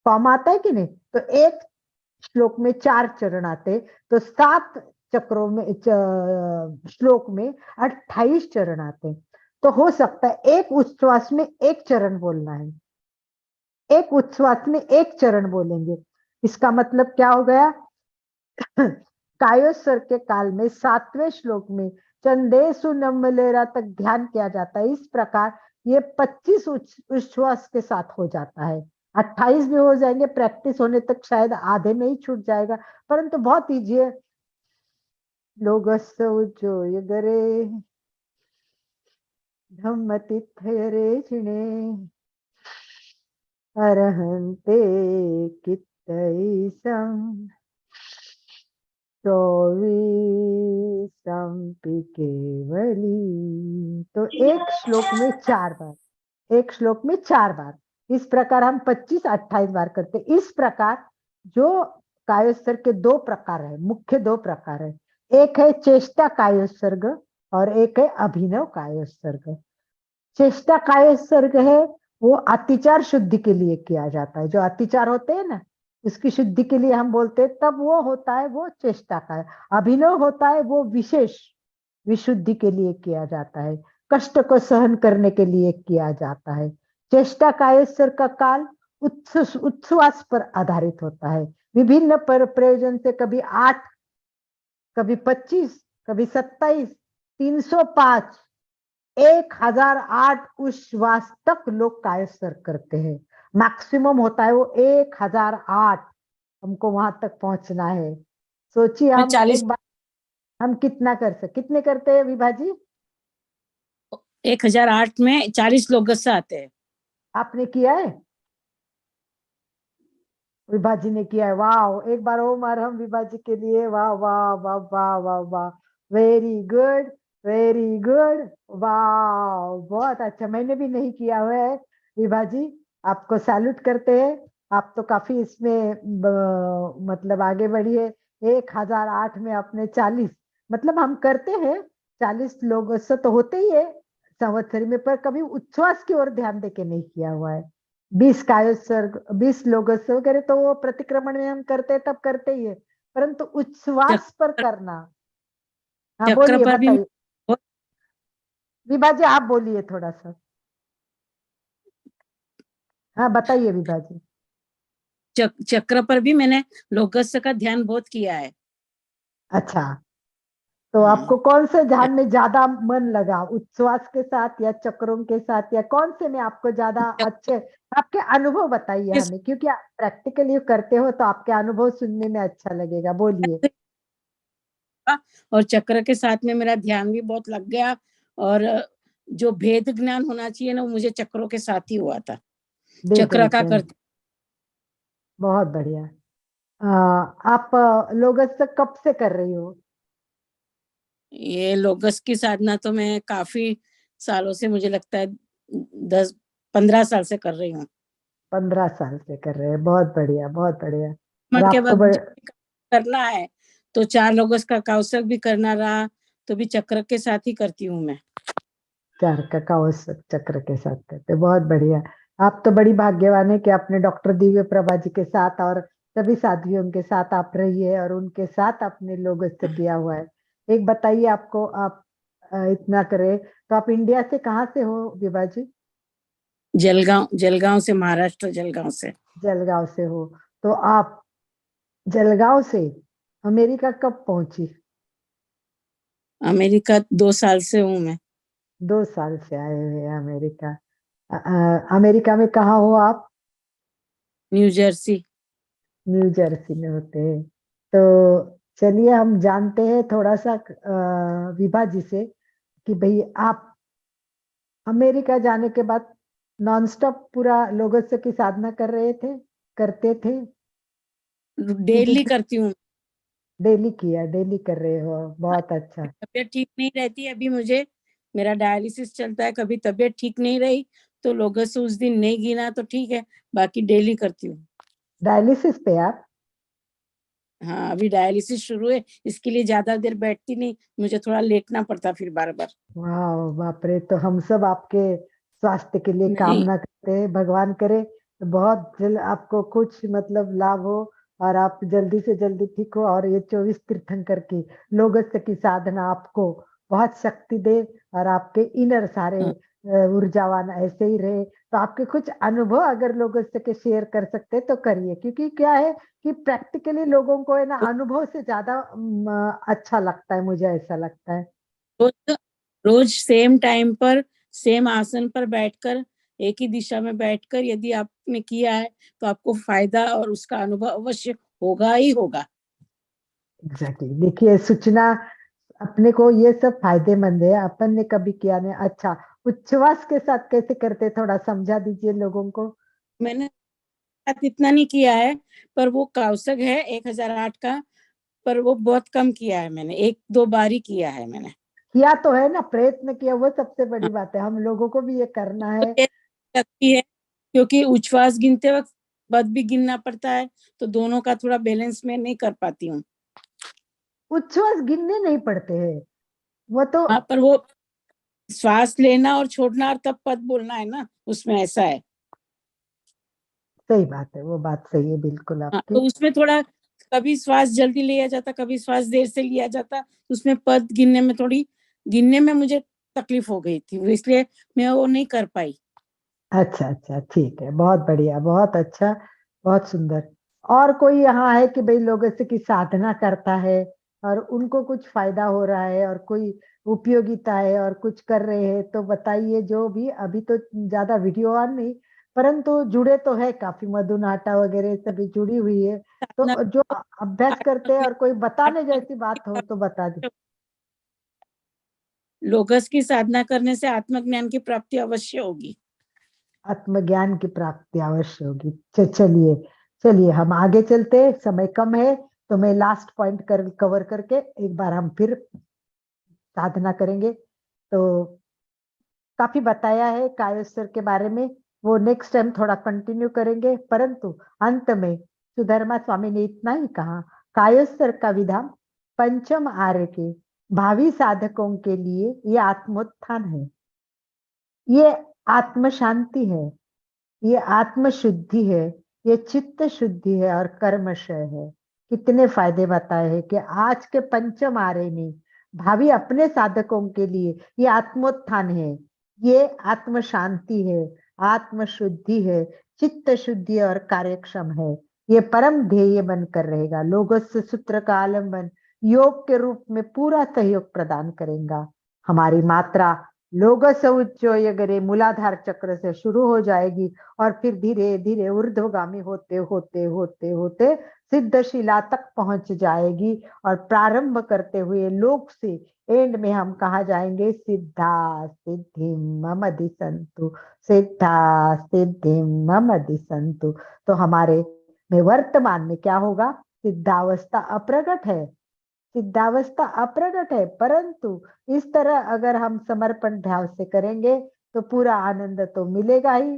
फॉर्म आता है कि नहीं? तो एक श्लोक में 4 चरण आते, तो 7 चक्रों में, श्लोक में 28 चरण आते। तो हो सकता है एक उच्छ्वास में एक चरण बोलना है, एक उच्छ्वास में एक चरण बोलेंगे, इसका मतलब क्या हो गया? कायोस्वर के काल में 7वें श्लोक में चंदेसु नम्मलेरा तक ध्यान किया जाता है। इस प्रकार ये 25 उच्छ्वास के साथ हो जाता है। 28 भी हो जाएंगे, प्रैक्टिस होने तक शायद आधे में ही छूट जाएगा, परंतु बहुत इजी है। लोगस्य उज्जोय गरे धम्मतिथयरे चिणे अरहन्ते कित्तैसं चौवीसं केवली। तो एक श्लोक में 4 बार, एक श्लोक में 4 बार, इस प्रकार हम 25-28 बार करते। इस प्रकार जो कायोत्सर्ग के 2 प्रकार है, मुख्य 2 प्रकार है। एक है चेष्टा कायोत्सर्ग और एक है अभिनव कायोत्सर्ग। चेष्टा कायोत्सर्ग है वो अतिचार शुद्धि के लिए किया जाता है। जो अतिचार होते हैं ना, उसकी शुद्धि के लिए हम बोलते हैं, तब वो होता है वो चेष्टा का। अभिनव होता है वो विशेष विशुद्धि के लिए किया जाता है, कष्ट को सहन करने के लिए किया जाता है। चेष्टा कायोत्सर्ग का काल उच्छ्वास पर आधारित होता है। विभिन्न प्रयोजन से कभी 8, कभी 25, कभी 27, 305, 1008 उच्छ्वास तक लोग कायोत्सर्ग करते हैं। मैक्सिमम होता है वो 1008। हमको वहां तक पहुंचना है। सोचिए हम 40 एक बार हम कितना कितने करते हैं विभाजी? 1008 में 40 लोग से आते हैं। आपने किया है? विभाजी ने किया है। वाह, एक बार ओम अरहम विभाजी के लिए। वाह वाह वाह वाह वाह वाह, वेरी गुड, वेरी गुड, वाह, बहुत अच्छा। मैंने भी नहीं किया हुआ है विभाजी, आपको सैल्यूट करते हैं। आप तो काफी इसमें मतलब आगे बढ़ी है। 1008 में अपने 40, मतलब हम करते हैं 40 लोग से तो होते ही है संवत्सरी में, पर कभी उच्छ्वास की ओर ध्यान देके नहीं किया हुआ है। 20 कायोत्सर्ग, 20 लोगोत्सव वगैरह तो वो प्रतिक्रमण में हम करते हैं, तब करते ही है, परंतु उच्छ्वास पर करना। हाँ चक्र बोलिए, पर भी बताइए विभाजी, आप बोलिए थोड़ा सा। हाँ बताइए विभाजी। चक्र पर भी मैंने लोगस्य का ध्यान बहुत किया है। अच्छा, तो हाँ। आपको कौन से ध्यान में ज्यादा मन लगा, उच्छ्वास के साथ या चक्रों के साथ, या कौन से में आपको ज्यादा अच्छे? आपके अनुभव बताइए हमें, क्योंकि आप प्रैक्टिकली करते हो तो आपके अनुभव सुनने में अच्छा लगेगा। बोलिए। और चक्र के साथ में मेरा ध्यान भी बहुत लग गया, और जो भेद ज्ञान होना चाहिए ना, वो मुझे चक्रों के साथ ही हुआ था। चक्र का करते। बहुत बढ़िया। आप लोगस से कब से कर रही हो? ये लोगस की साधना तो मैं काफी सालों से, मुझे लगता है 10-15 साल से कर रही हूँ। 15 साल से कर रहे हैं। बहुत बढ़िया, बहुत बढ़िया। और के आप तो बाद करना है तो 4 लोगस का कौशल भी करना रहा, तो भी चक्र के साथ ही करती हूँ मैं। 4 का कौशल चक्र के साथ करते। बहुत बढ़िया। आप तो बड़ी भाग्यवान है कि आपने डॉक्टर दिव्य प्रभा जी के साथ और सभी साथियों के साथ आप रही है और उनके साथ आपने लोगस से किया हुआ है। एक बताइए, आपको आप इतना करे तो आप इंडिया से कहाँ से हो विभा जी? जलगांव से, महाराष्ट्र जलगांव से। जलगांव से हो, तो आप जलगांव से अमेरिका कब पहुंची? अमेरिका 2 साल से हूँ मैं। 2 साल से आए हुए हैं अमेरिका। अमेरिका में कहाँ हो आप? New Jersey. न्यू जर्सी में होते हैं। तो चलिए हम जानते हैं थोड़ा सा विभा जी से कि भाई आप अमेरिका जाने के बाद नॉनस्टॉप पूरा लोगोत्सव की साधना कर रहे थे, करते थे? डेली करती हूँ। डेली किया, डेली कर रहे हो, बहुत अच्छा। तबीयत ठीक नहीं रहती अभी मुझे, मेरा डायलिसिस चलता है, कभी तबीयत ठीक नहीं रही तो लोगस उस दिन नहीं गिना तो ठीक है, बाकी डेली करती हूँ। डायलिसिस पे आप? हाँ, अभी डायलिसिस शुरू है, इसके लिए ज्यादा देर बैठती नहीं, मुझे थोड़ा लेटना पड़ता फिर बार बार। वाह बाप रे, तो हम सब आपके स्वास्थ्य के लिए नहीं, कामना करते हैं, भगवान करे बहुत जल्द आपको कुछ मतलब लाभ हो और आप जल्दी से जल्दी ठीक हो, और ये 24 तीर्थंकर की लोगस्य की साधना आपको बहुत शक्ति दे और आपके इनर सारे ऊर्जावान ऐसे ही रहे, तो आपके कुछ अनुभव अगर लोगों से के शेयर कर सकते तो करिए, क्योंकि क्या है कि प्रैक्टिकली लोगों को है ना अनुभव से ज्यादा अच्छा लगता है, मुझे ऐसा लगता है। रोज रोज सेम टाइम पर सेम आसन पर बैठकर एक ही दिशा में बैठकर यदि आपने किया है तो आपको फायदा और उसका अनुभव अवश्य होगा ही होगा। एग्जैक्टली, देखिए सूचना अपने को ये सब फायदेमंद है, अपन ने कभी किया नहीं। अच्छा, उच्छ्वास के साथ कैसे करते, थोड़ा समझा दीजिए लोगों को। मैंने इतना नहीं किया है, पर वो कौशक है 1008 का, पर वो बहुत कम किया है मैंने, 1-2 बार ही किया है मैंने। किया तो है ना, प्रयत्न किया, वो सबसे बड़ी हाँ, बात है। हम लोगों को भी ये करना है। तो ये लगती है क्योंकि उच्छ्वास गिनते वक्त पद भी गिनना पड़ता है, तो दोनों का थोड़ा बैलेंस में नहीं कर पाती हूँ। उच्छ्वास गिनने नहीं पड़ते हैं, वो तो हाँ, पर वो श्वास लेना और छोड़ना और तब पद बोलना है ना, उसमें ऐसा है। सही बात है, वो बात सही है बिल्कुल हाँ, आपकी। तो उसमें थोड़ा कभी श्वास जल्दी लिया जाता, कभी श्वास देर से लिया जाता, उसमें पद गिनने में मुझे तकलीफ हो गई थी, इसलिए मैं वो नहीं कर पाई। अच्छा अच्छा, ठीक है, बहुत बढ़िया, बहुत अच्छा, बहुत सुंदर। और कोई यहाँ है कि भाई लोग ऐसे की साधना करता है और उनको कुछ फायदा हो रहा है और कोई उपयोगिता है और कुछ कर रहे हैं, तो बताइए। जो भी अभी तो ज्यादा वीडियो ऑन नहीं, परंतु जुड़े तो है काफी, मधु नाटा वगैरह सभी जुड़ी हुई है, साधना तो जो अभ्यास करते हैं और कोई बताने जैसी बात हो तो बता दे। लोगस की साधना करने से आत्मज्ञान की प्राप्ति अवश्य होगी। आत्मज्ञान की प्राप्ति अवश्य होगी। चलिए चलिए, हम आगे चलते हैं, समय कम है, तो मैं लास्ट पॉइंट कवर करके एक बार हम फिर साधना करेंगे। तो काफी बताया है कायोस्तर के बारे में, वो नेक्स्ट टाइम थोड़ा कंटिन्यू करेंगे, परंतु अंत में सुधर्मा स्वामी ने इतना ही कहा, कायोस्तर का विधान पंचम आर्य के भावी साधकों के लिए ये आत्मोत्थान है, ये आत्म शांति है, ये आत्म शुद्धि है, ये चित्त शुद्धि है और कर्मशय है। कितने फायदे बताए हैं कि आज के पंचम आर्य में भावी अपने साधकों के लिए ये आत्मोत्थान है, ये आत्म शांति है, आत्म शुद्धि है, चित्त शुद्धि और कार्यक्षम है। ये परम ध्येय बनकर रहेगा, लोगोस सूत्र का आलंबन योग के रूप में पूरा सहयोग प्रदान करेगा। हमारी मात्रा लोगस उच्चोयगरे मूलाधार चक्र से शुरू हो जाएगी और फिर धीरे धीरे ऊर्ध्वगामी होते होते होते होते सिद्धशिला तक पहुंच जाएगी और प्रारंभ करते हुए लोक से एंड में हम कहा जाएंगे, सिद्धा सिद्धि मम दिसंतु, सिद्धा सिद्धि मम दिसंतु। तो हमारे में वर्तमान में क्या होगा, सिद्धावस्था अप्रगट है, सिद्धावस्था अप्रगट है, परंतु इस तरह अगर हम समर्पण भाव से करेंगे तो पूरा आनंद तो मिलेगा ही।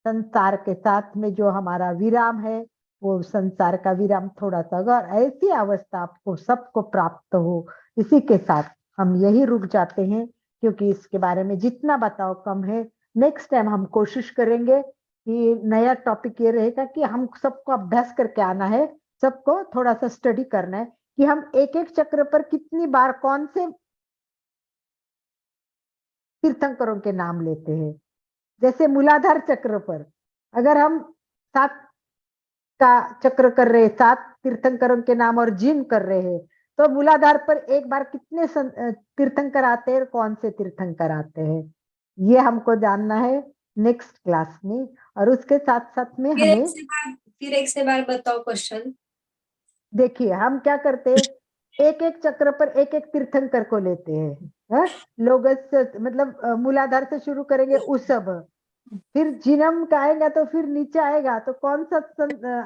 संसार के साथ में जो हमारा विराम है, वो संसार का विराम थोड़ा सा, अगर ऐसी अवस्था आपको सबको प्राप्त हो, इसी के साथ हम यही रुक जाते हैं, क्योंकि इसके बारे में जितना बताओ कम है। नेक्स्ट टाइम हम कोशिश करेंगे कि नया टॉपिक ये रहेगा कि हम सबको अभ्यास करके आना है, सबको थोड़ा सा स्टडी करना है कि हम एक एक चक्र पर कितनी बार कौन से तीर्थंकरों के नाम लेते हैं। जैसे मूलाधार चक्र पर अगर हम 7 का चक्र कर रहे हैं, 7 तीर्थंकरों के नाम और जिन कर रहे हैं, तो मूलाधार पर एक बार कितने तीर्थंकर आते हैं, कौन से तीर्थंकर आते हैं, ये हमको जानना है नेक्स्ट क्लास में। और उसके साथ साथ में हमें फिर एक से बार बताओ क्वेश्चन। देखिए हम क्या करते हैं, एक एक चक्र पर एक एक तीर्थंकर को लेते हैं। लोग मतलब मूलाधार से शुरू करेंगे उसब, फिर जिनम का आएगा तो फिर नीचे आएगा तो कौन सा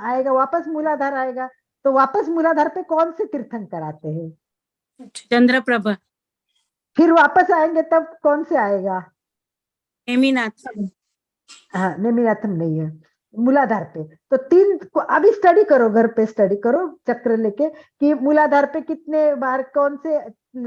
आएगा, वापस मूलाधार आएगा, तो वापस मूलाधार पे कौन से तीर्थंकर आते हैं, चंद्रप्रभा, फिर वापस आएंगे तब कौन से आएगा, नेमिनाथ। हाँ नेमिनाथम नहीं है, मूलाधार पे। तो 3 को अभी स्टडी करो, घर पे स्टडी करो चक्र लेके कि मूलाधार पे कितने बार कौन से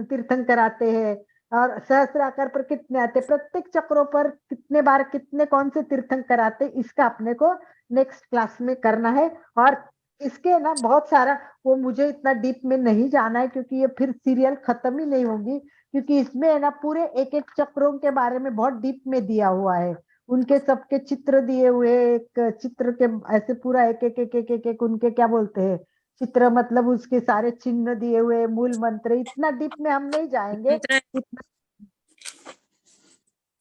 तीर्थंकर आते हैं और सहस्त्राकार पर कितने आते, प्रत्येक चक्रों पर कितने बार कितने कौन से तीर्थंकर आते, इसका अपने को नेक्स्ट क्लास में करना है। और इसके ना बहुत सारा, वो मुझे इतना डीप में नहीं जाना है क्योंकि ये फिर सीरियल खत्म ही नहीं होगी, क्योंकि इसमें है ना पूरे एक एक चक्रों के बारे में बहुत डीप में दिया हुआ है उनके सबके चित्र दिए हुए, एक चित्र के ऐसे पूरा एक एक एक एक एक, एक उनके क्या बोलते हैं चित्र, मतलब उसके सारे चिन्ह दिए हुए, मूल मंत्र, इतना डीप में हम नहीं जाएंगे,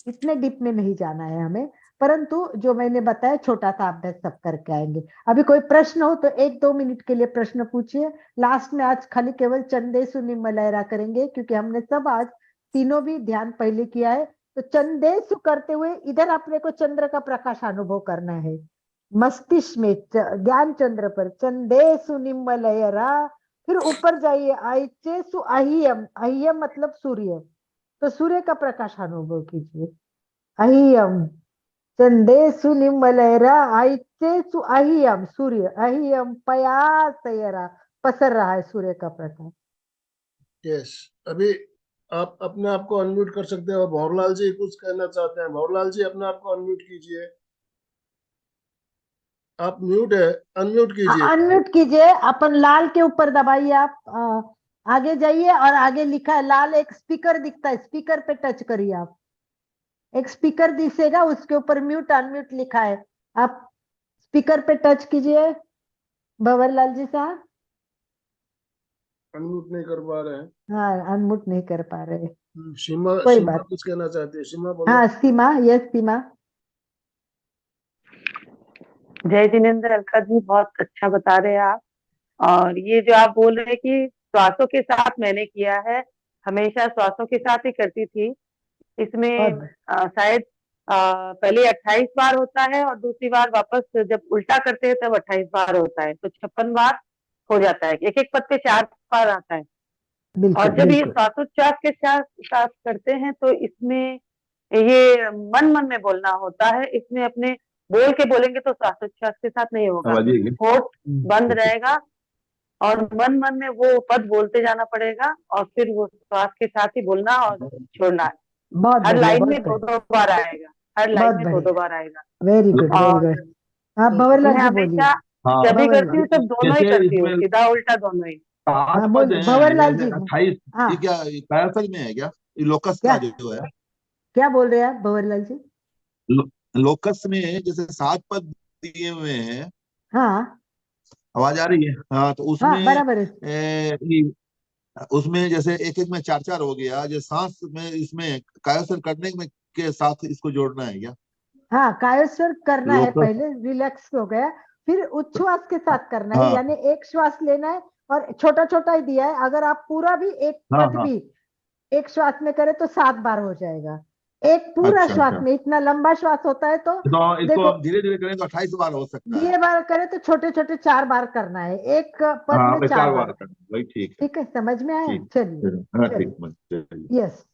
इतने डीप में नहीं जाना है हमें, परंतु जो मैंने बताया छोटा सा अभ्यास सब करके आएंगे। अभी कोई प्रश्न हो तो 1-2 मिनट के लिए प्रश्न पूछिए। लास्ट में आज खाली केवल चंदेसु निम्न करेंगे, क्योंकि हमने सब आज तीनों भी ध्यान पहले किया है। तो चंदेसु करते हुए इधर अपने को चंद्र का प्रकाश अनुभव करना है, मस्तिष्क में ज्ञान चंद्र पर चंदेसु निम्न, फिर ऊपर जाइए आइचेसु अहियम, अहियम मतलब सूर्य, तो सूर्य का प्रकाश अनुभव कीजिए। अहियम चंदेसु निम्बलयरा आइचेसु अहियम, सूर्य अहियम पयासयरा, पसर रहा है सूर्य का प्रकाश। यस, अभी आप अपने आप को अनम्यूट कर सकते हो। भंवरलाल जी कुछ कहना चाहते हैं। भंवरलाल जी अपने आप को अनम्यूट कीजिए। आप म्यूट है, अनम्यूट कीजिए। अनम्यूट कीजिए, अपन लाल के ऊपर दबाइए, आप आगे जाइए और आगे लिखा है लाल, एक स्पीकर दिखता है, स्पीकर पे टच करिए आप, एक स्पीकर दिखेगा उसके ऊपर म्यूट अनम्यूट लिखा है, आप स्पीकर पे टच कीजिए। भंवरलाल जी साहब अनम्यूट नहीं कर पा रहे हैं। हाँ, अनम्यूट नहीं कर पा रहे, सीमा, कोई सीमा बात। कुछ कहना चाहती है। सीमा बोलो। हाँ सीमा, यस सीमा। जय जिनेन्द्र अलका जी, बहुत अच्छा बता रहे हैं आप। और ये जो आप बोल रहे हैं कि श्वासों के साथ मैंने किया है, हमेशा श्वासों के साथ ही करती थी। इसमें बहुत शायद पहले 28 बार होता है और दूसरी बार वापस जब उल्टा करते हैं तब 28 बार होता है, तो 56 बार हो जाता है। एक एक पद पे 4 बार आता है। बिल्कुल और जब ये बिल्कुल श्वासोच्छ्वास के साथ साथ करते हैं तो इसमें ये मन मन में बोलना होता है। इसमें अपने बोल के बोलेंगे तो श्वासोच्छ्वास के साथ नहीं होगा, होठ बंद रहेगा और मन मन में वो पद बोलते जाना पड़ेगा और फिर वो श्वास के साथ ही बोलना और छोड़ना है। बहुत हर बढ़िया, लाइन बहुत में दो बढ़िया, दो बार आएगा, हर लाइन बहुत में दो दो बढ़िया, बार आएगा। वेरी गुड वेरी और गुड। आप भंवरलाल मैं जी बोलिए। हमेशा हाँ, जब भी करती भंवरलाल हूँ तब दोनों ही जैसे करती हूँ, इसमें सीधा उल्टा दोनों ही। 5 हाँ पद बोलिए हैं, भंवरलाल जी। 28। हाँ ये क्या कायासल में है क्या? ये लोकस क्या का जो है क्या बोल रहे हैं आप भंवरलाल जी? लो, लोकस में जैसे 7 पद दिए हुए हैं। हाँ आवाज आ रही है? हाँ, तो हाँ उसमें बराबर है। उसमें जैसे एक एक में 4 4 हो गया। जो सांस में इसमें कायासल करने में के साथ इसको जोड़ना है क्या? हाँ कायोस्वर करना है, लोकस। पहले रिलैक्स हो गया, फिर उच्छ्वास के साथ करना है, हाँ यानी एक श्वास लेना है और छोटा छोटा ही दिया है, अगर आप पूरा भी एक हाँ पद हाँ। भी एक श्वास में करें तो 7 बार हो जाएगा, एक पूरा अच्छा श्वास अच्छा, में, इतना लंबा श्वास होता है तो तो इसको देखो, हम धीरे धीरे करें तो 28 बार हो सकता है। 2 बार करें तो छोटे छोटे 4 बार करना है, एक पद हाँ, में मैं 4 4 बार। बार करना, वही ठीक है। ठीक है, समझ में आया? ठीक। चलिए हाँ ठीक, चलिए, मत चलिए। यस,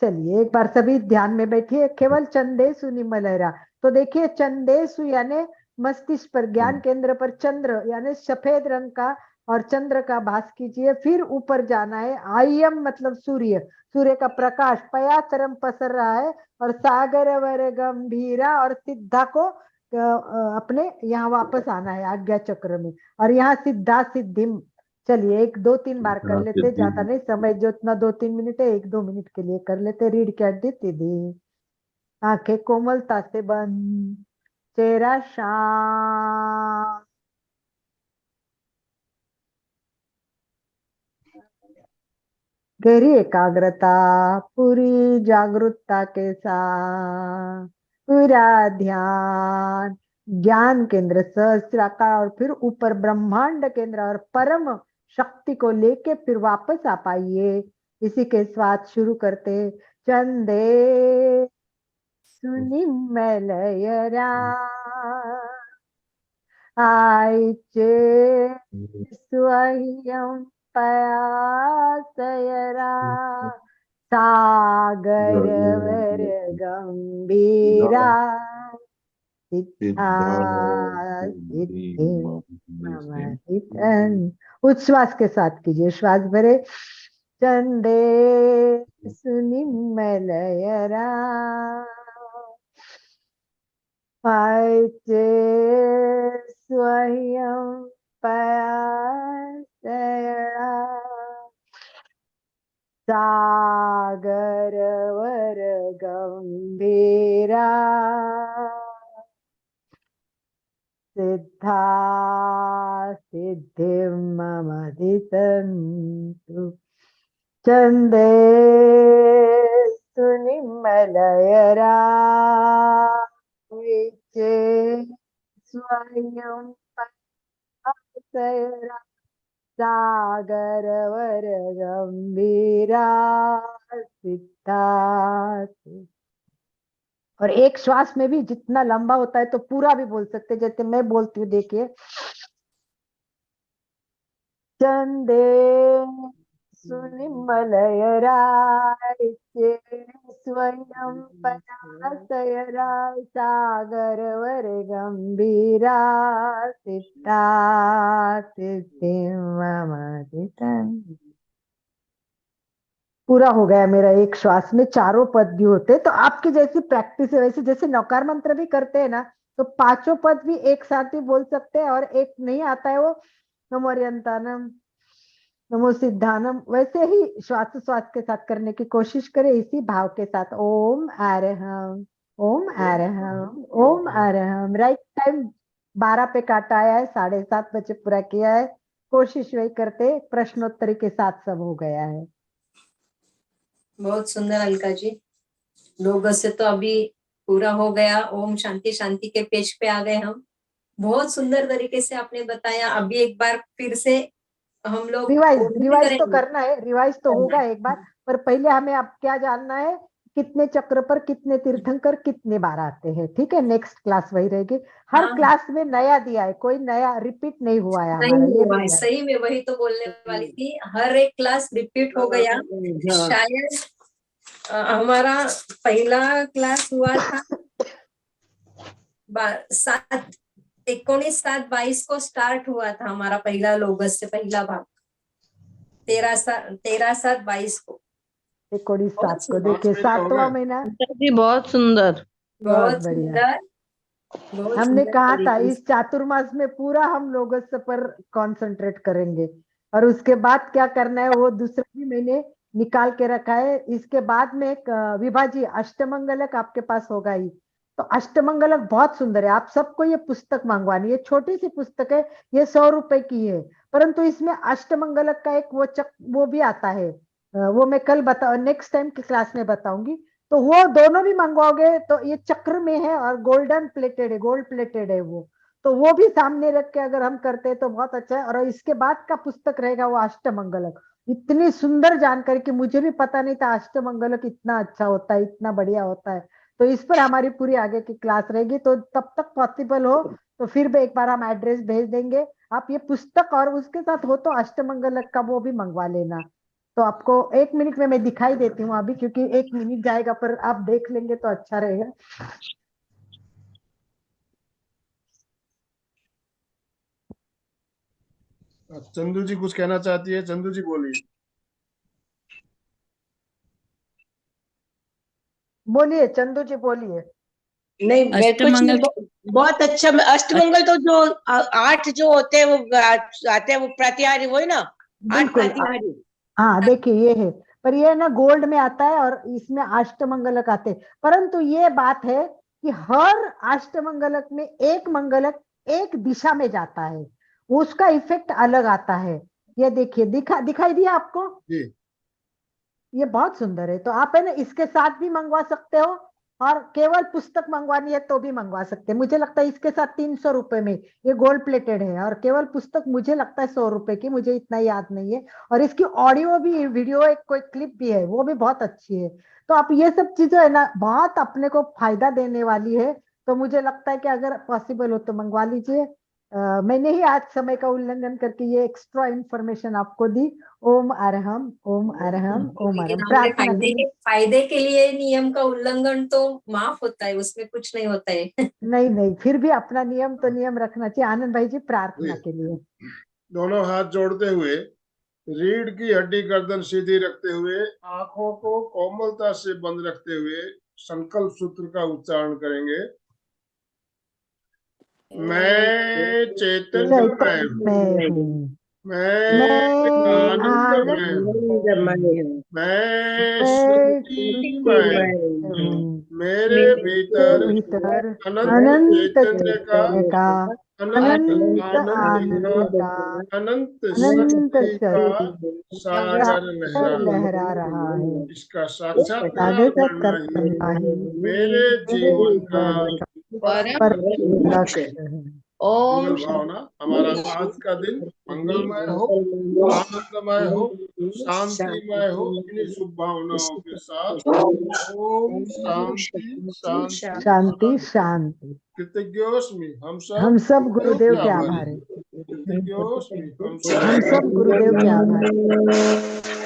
चलिए एक बार सभी ध्यान में बैठिए, केवल चंदेसु निमलहरा। तो देखिए चंदेसु यानी मस्तिष्क पर, ज्ञान केंद्र पर चंद्र यानी सफेद रंग का, और चंद्र का भास कीजिए, फिर ऊपर जाना है। आयम मतलब सूर्य, सूर्य का प्रकाश पयाचरम पसर रहा है, और सागर वर गंभीरा और सिद्धा को अपने यहाँ वापस आना है आज्ञा चक्र में, और यहाँ सिद्धा सिद्धिम। चलिए 1-2-3 बार कर हाँ, लेते, सिद्धि। ज्यादा नहीं, समय जो इतना 2-3 मिनट है, 1-2 मिनट के लिए कर लेते। रीढ़ की हड्डी सीधी, आंखें कोमलता से बंद, चेहरा शांत, गहरी एकाग्रता, पूरी जागरूकता के साथ, पूरा ध्यान ज्ञान केंद्र सहस्राकार और फिर ऊपर ब्रह्मांड केंद्र और परम शक्ति को लेके फिर वापस आ पाइए। इसी के साथ शुरू करते, चंदे सुनिमलयरा आइचे स्वयं पयासयरा, सागर वर गंभीरा सिद्धा सिद्धि मम। उच्छ्वास के साथ कीजिए, श्वास भरे, चंदे सुनिमलयरा आइचे स्वयं पयासयरा, सागर वर गंभीरा गंभीरा सिद्धा सिद्धिमधितन्तु चन्दे सुनिमलयरा विचे स्वयं पराशरा सागरवर गंभीरा सिद्धा। और एक श्वास में भी जितना लंबा होता है तो पूरा भी बोल सकते, जैसे मैं बोलती हूँ, देखिए। चंदे सुनिमलयराय स्वयं पराशयरा सागर वर गंभीरा सिद्धा सिद्धिमधितम्। पूरा हो गया मेरा। एक श्वास में चारों पद भी होते, तो आपकी जैसी प्रैक्टिस है वैसे, जैसे नौकार मंत्र भी करते हैं ना, तो पांचों पद भी एक साथ भी बोल सकते हैं, और एक नहीं आता है वो नमो अर्यंतानम नमो सिद्धानम, वैसे ही श्वास श्वास के साथ करने की कोशिश करें, इसी भाव के साथ। ओम अरहम ओम अरहम ओम अरहम। राइट टाइम 12 पे काटा आया है, 7:30 बजे पूरा किया है। कोशिश वही करते, प्रश्नोत्तरी के साथ सब हो गया है। बहुत सुंदर अलका जी। लोग से तो अभी पूरा हो गया। ओम शांति शांति के पेज पे आ गए हम। बहुत सुंदर तरीके से आपने बताया। अभी एक बार फिर से हम लोग रिवाइज तो करना है, रिवाइज तो होगा एक बार, पर पहले हमें अब क्या जानना है, कितने चक्र पर कितने तीर्थंकर कितने बार आते हैं। ठीक है, नेक्स्ट क्लास वही रहेगी। हर क्लास में नया दिया है, कोई नया रिपीट नहीं हुआ है हमारा। ये भी सही में वही तो बोलने वाली थी, हर एक क्लास रिपीट हो गया। शायद हमारा पहला क्लास हुआ था 19/7/22 को स्टार्ट हुआ था हमारा पहला लोगस से पहला भाग। 13/7/22 को 19/7 को। देखिए 7वां महीना। जी बहुत सुंदर, बहुत बढ़िया। हमने कहा था इस चातुर्मास में पूरा हम लोगों पर कंसंट्रेट करेंगे, और उसके बाद क्या करना है वो दूसरे भी महीने निकाल के रखा है। इसके बाद में एक विभाजी अष्टमंगलक आपके पास होगा ही, तो अष्टमंगलक बहुत सुंदर है। आप सबको ये पुस्तक मंगवानी है, छोटी सी पुस्तक है, ये 100 रुपए की है, परंतु इसमें अष्टमंगलक का एक वो भी आता है। वो मैं कल नेक्स्ट टाइम की क्लास में बताऊंगी। तो वो दोनों भी मंगवाओगे तो ये चक्र में है और गोल्डन प्लेटेड है, गोल्ड प्लेटेड है वो, तो वो भी सामने रख के अगर हम करते हैं तो बहुत अच्छा है। और इसके बाद का पुस्तक रहेगा वो अष्टमंगलक। इतनी सुंदर जानकारी कि मुझे भी पता नहीं था अष्टमंगलक इतना अच्छा होता है, इतना बढ़िया होता है। तो इस पर हमारी पूरी आगे की क्लास रहेगी, तो तब तक पॉसिबल हो तो फिर भी एक बार हम एड्रेस भेज देंगे। आप ये पुस्तक और उसके साथ हो तो अष्टमंगलक का वो भी मंगवा लेना। तो आपको 1 मिनट में मैं दिखाई देती हूँ अभी, क्योंकि 1 मिनट जाएगा, पर आप देख लेंगे तो अच्छा रहेगा। चंदू जी कुछ कहना चाहती है, चंदू जी बोलिए। बोलिए चंदू जी बोलिए। नहीं मैं कुछ नहीं, बहुत अच्छा। अष्टमंगल तो जो 8 जो होते हैं वो आते हैं, वो प्रतिहारी वही ना, 8 प्रतिहारी। हाँ देखिए ये है, पर ये ना गोल्ड में आता है और इसमें अष्टमंगलक आते हैं। परंतु ये बात है कि हर अष्टमंगलक में एक मंगलक एक दिशा में जाता है, उसका इफेक्ट अलग आता है। ये देखिए दिखाई दिया आपको जी। ये बहुत सुंदर है। तो आप है ना इसके साथ भी मंगवा सकते हो, और केवल पुस्तक मंगवानी है तो भी मंगवा सकते हैं। मुझे लगता है इसके साथ 300 रुपए में ये गोल्ड प्लेटेड है, और केवल पुस्तक मुझे लगता है 100 रुपए की, मुझे इतना याद नहीं है। और इसकी ऑडियो भी, वीडियो एक कोई क्लिप भी है, वो भी बहुत अच्छी है। तो आप ये सब चीजें है ना बहुत अपने को फायदा देने वाली है। तो मुझे लगता है कि अगर पॉसिबल हो तो मंगवा लीजिए। मैंने ही आज समय का उल्लंघन करके ये एक्स्ट्रा इंफॉर्मेशन आपको दी। ओम अरहम ओम अरहम ओम अरहम। प्रार्थना फायदे के लिए नियम का उल्लंघन तो माफ होता है, उसमें कुछ नहीं होता है। नहीं, फिर भी अपना नियम तो नियम रखना चाहिए। आनंद भाई जी प्रार्थना के लिए। दोनों हाथ जोड़ते हुए, रीढ़ की हड्डी गर्दन सीधी रखते हुए, आंखों को कोमलता से बंद रखते हुए संकल्प सूत्र का उच्चारण करेंगे। मैं चैतन्यमय हूँ, मैं आनंदमय हूँ, मैं स्मृतिमय हूँ, मेरे भीतर भीतर अनंत अनंत चैतन्य का चैतन्य का अनंत अनंत आनंद आनंद का का अनंत अनंत शक्ति का शक्ति सागर लहरा लहरा रहा है। इसका साक्षात्कार सागर करना करना ही ही मेरे जीवन का परम परम लक्ष्य है। ओम मंगल भावना। हमारा आज का दिन मंगलमय हो, आनंदमय हो, शांतिमय हो। इन्हीं शुभ भावनाओं के साथ ओम शांति शांति शांति शांति। कृतज्ञोस्मि। हम हम सब गुरुदेव गुरुदेव के के आभारी। आभारी। कृतज्ञोस्मि। हम हम सब गुरुदेव के आभारी।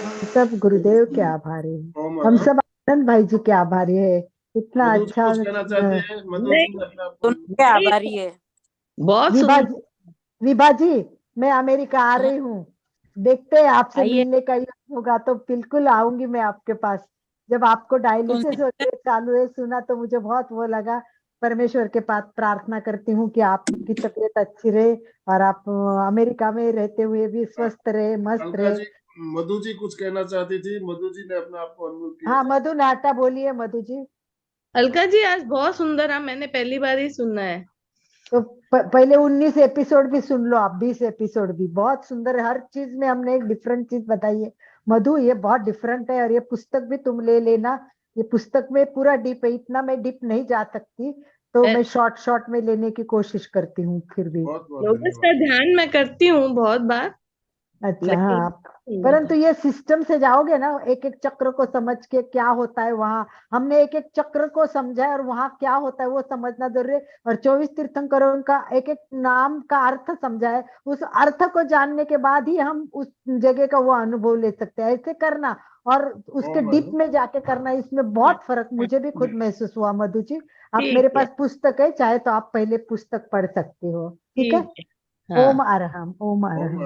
हम सब गुरुदेव के आभारी हैं। ओम हम अरहम। सब आनंद भाई जी के आभारी है। इतना मधु जी अच्छा कुछ कहना चाहती है? मधु जी ने अपना उनके आभारी है। बहुत विभा सुंदर। विभा जी, मैं अमेरिका आ रही हूँ। देखते हैं आपसे आइए। मिलने का योग होगा तो बिल्कुल आऊंगी मैं आपके पास। जब आपको डायलिसिस होते चालू है सुना तो मुझे बहुत वो लगा। परमेश्वर के पास प्रार्थना करती हूँ कि आपकी तबीयत अच्छी रहे और आप अमेरिका में रहते हुए भी स्वस्थ रहे, मस्त अलका रहे। जी, मधु जी कुछ कहना चाहती थी। मधु जी ने अपना आपको अनुभव किया। हाँ मधु नाटा बोलिए मधु जी। अलका जी आज बहुत सुंदर है, मैंने पहली बार ही सुना है। तो पहले 19 एपिसोड भी सुन लो आप, 20 एपिसोड भी बहुत सुंदर है। हर चीज में हमने एक डिफरेंट चीज बताई है। मधु ये बहुत डिफरेंट है और ये पुस्तक भी तुम ले लेना। ये पुस्तक में पूरा डीप है, इतना मैं डीप नहीं जा सकती तो मैं शॉर्ट में लेने की कोशिश करती हूँ फिर भी। बहुत बहुत लोगस का धन्यवाद। ध्यान मैं करती हूँ बहुत बार। अच्छा हाँ, परंतु ये सिस्टम से जाओगे ना, एक एक चक्र को समझ के क्या होता है वहां। हमने एक एक चक्र को समझा है और वहां क्या होता है वो समझना जरूरी है। और 24 तीर्थंकरों का एक एक नाम का अर्थ समझा है। उस अर्थ को जानने के बाद ही हम उस जगह का वो अनुभव ले सकते हैं। ऐसे करना और उसके ओम डीप अरहम। में जाके करना, इसमें बहुत फर्क मुझे भी खुद महसूस हुआ। मधु जी आप ठीक मेरे है। पास पुस्तक है, चाहे तो आप पहले पुस्तक पढ़ सकते हो। ठीक है। हाँ। ओम अरहम, ओम ओम अरहम,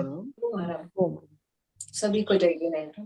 अरहम। ओम। सभी को जय जिनेंद्र।